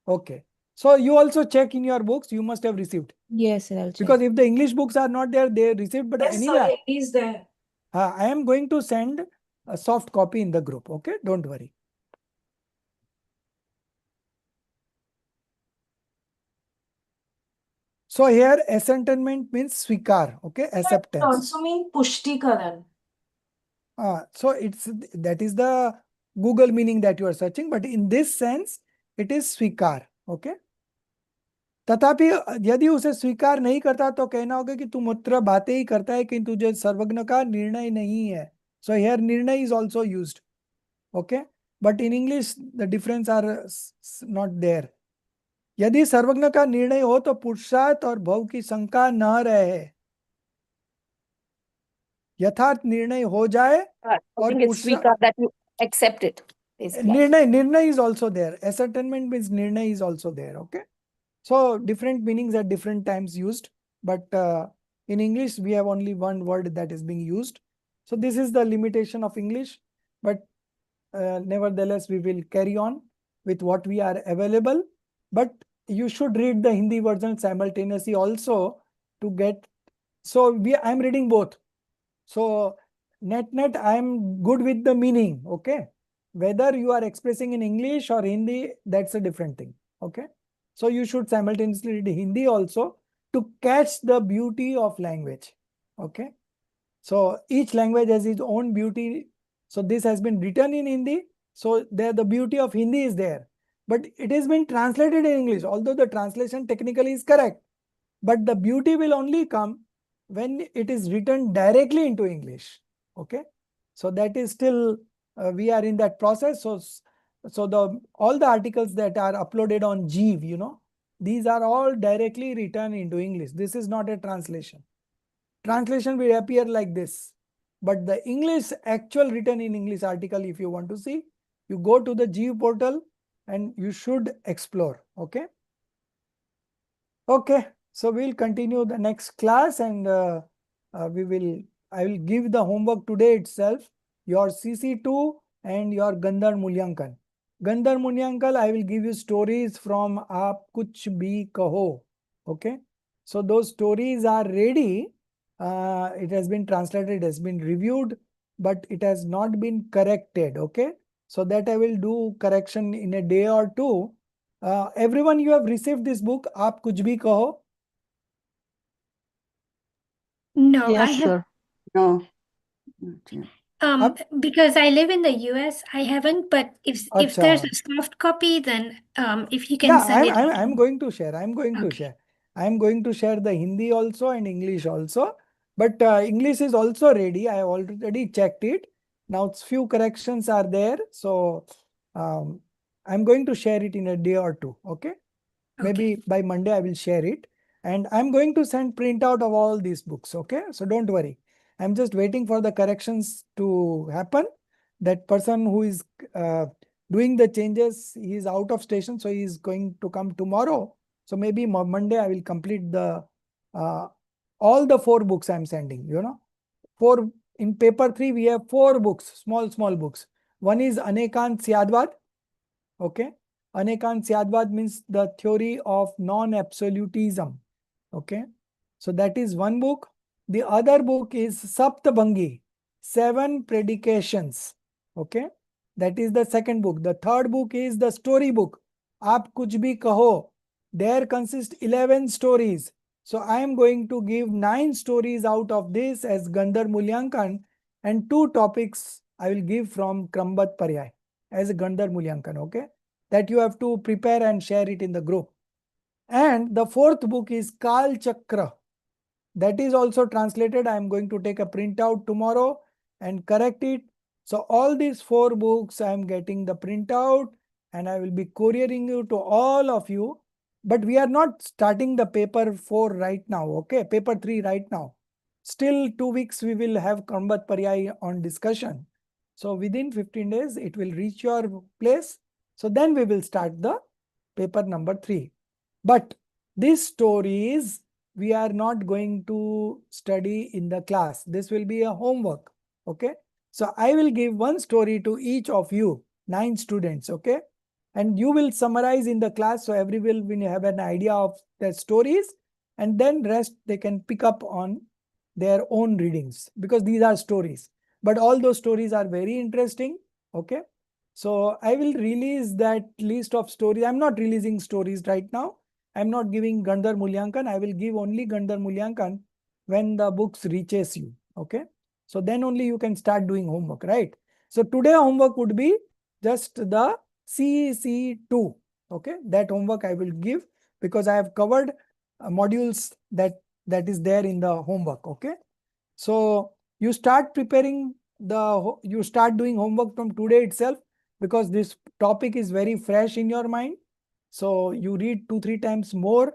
Okay. So you also check in your books, you must have received. Yes, sir, I'll check. Because if the English books are not there, they received, but Yes, anyway. sir, Hindi is there. I am going to send a soft copy in the group, okay? Don't worry. So here ascertainment means svikar, okay? It Acceptance. also mean pushtikaran. So that is the Google meaning that you are searching, but in this sense, it is svikar, okay? तथापि यदि उसे स्वीकार नहीं करता तो कहना होगा कि तू मात्र बातें ही करता है कि तुझे सर्वज्ञ का निर्णय नहीं है. So here निर्णय is also used, okay? But in English, the difference are not there. यदि सर्वज्ञ का निर्णय हो तो पुरुषार्थ और भव की शंका न रहे। यथार्थ निर्णय हो जाए I और think it's sweeter that you accept it. Basically. निर्णय is also there. Ascertainment means निर्णय is also there. Okay. So different meanings at different times used, but in English we have only one word that is being used. So this is the limitation of English, but nevertheless we will carry on with what we are available. But you should read the Hindi version simultaneously also to get. So I'm reading both. So net I am good with the meaning. Okay, whether you are expressing in English or Hindi, that's a different thing. Okay. So you should simultaneously read Hindi also to catch the beauty of language. Okay. So each language has its own beauty. So this has been written in Hindi. So there the beauty of Hindi is there. But it has been translated in English, although the translation technically is correct. But the beauty will only come when it is written directly into English. Okay. So that is still, we are in that process. So all the articles that are uploaded on Jeev, these are all directly written into English. This is not a translation. Translation will appear like this. But the English actual written in English article, if you want to see, you go to the Jeev portal and you should explore. Okay. Okay. So we'll continue the next class, and I will give the homework today itself, your CC2 and your Gandhar Mulyankan. Gandhar Mulyankan, I will give you stories from Aap Kuch Bhi Kaho. Okay. So those stories are ready. It has been translated, it has been reviewed, but it has not been corrected. Okay. So that I will do correction in a day or two. Everyone, you have received this book, Aap Kuch Bhi Kaho? No, Yes, I have. sir. No. Because I live in the US, I haven't. But if there's Acha. a soft copy, then if you can Yeah, send it. I'm going to share. I'm going to Okay. share. I'm going to share the Hindi also and English also. But English is also ready. I already checked it. Now few corrections are there. So I'm going to share it in a day or two. Okay. Maybe by Monday I will share it. And I'm going to send printout of all these books. Okay. So don't worry. I'm just waiting for the corrections to happen. That person who is doing the changes, he is out of station. So he is going to come tomorrow. So maybe Monday I will complete the all the 4 books I'm sending, Four in paper 3, we have 4 books, small books. One is Anekant Syadvad. Okay. Anekant Syadvad means the theory of non-absolutism. Okay. So that is one book. The other book is Saptabhangi, 7 Predications. Okay. That is the second book. The third book is the story book, Aap Kuch Bhi Kaho. There consist 11 stories. So I am going to give 9 stories out of this as Gandhar Mulyankan, and 2 topics I will give from Krambat Paryay as a Gandhar Mulyankan. Okay. That you have to prepare and share it in the group. And the 4th book is Kal Chakra. That is also translated. I am going to take a printout tomorrow and correct it. So all these 4 books, I am getting the printout and I will be couriering you to all of you. But we are not starting the paper 4 right now. Okay, paper 3 right now. Still 2 weeks we will have Krambat Paryay on discussion. So within 15 days, it will reach your place. So then we will start the paper number 3. But these stories, we are not going to study in the class. This will be a homework. Okay. So I will give one story to each of you, 9 students. Okay. And you will summarize in the class. So everyone will have an idea of their stories, and then rest they can pick up on their own readings, because these are stories. But all those stories are very interesting. Okay. So I will release that list of stories. I'm not releasing stories right now. I'm not giving Gandhar Mulyankan. I will give only Gandhar Mulyankan when the books reaches you. Okay. So then only you can start doing homework, right? So today homework would be just the CC2. Okay. That homework I will give because I have covered modules that is there in the homework. Okay. So you start preparing you start doing homework from today itself, because this topic is very fresh in your mind. So you read 2-3 times more,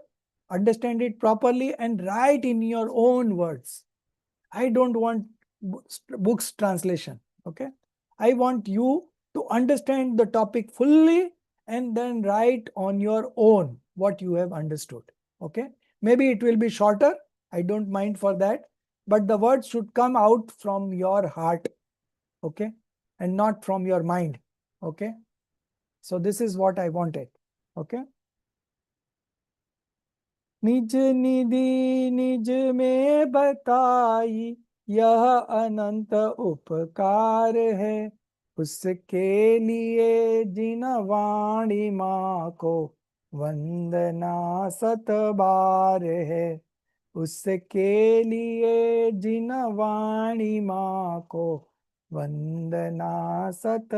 understand it properly, and write in your own words. I don't want books translation. Okay. I want you to understand the topic fully and then write on your own what you have understood. Okay. Maybe it will be shorter. I don't mind for that. But the words should come out from your heart. Okay. And not from your mind. Okay. So this is what I wanted. Okay. निज निधि निज में बताई यह अनंत उपकार है, उसके लिए जिन वाणी माँ को वंदना सत बार है, उसके लिए जिन वाणी माँ को वंदना सत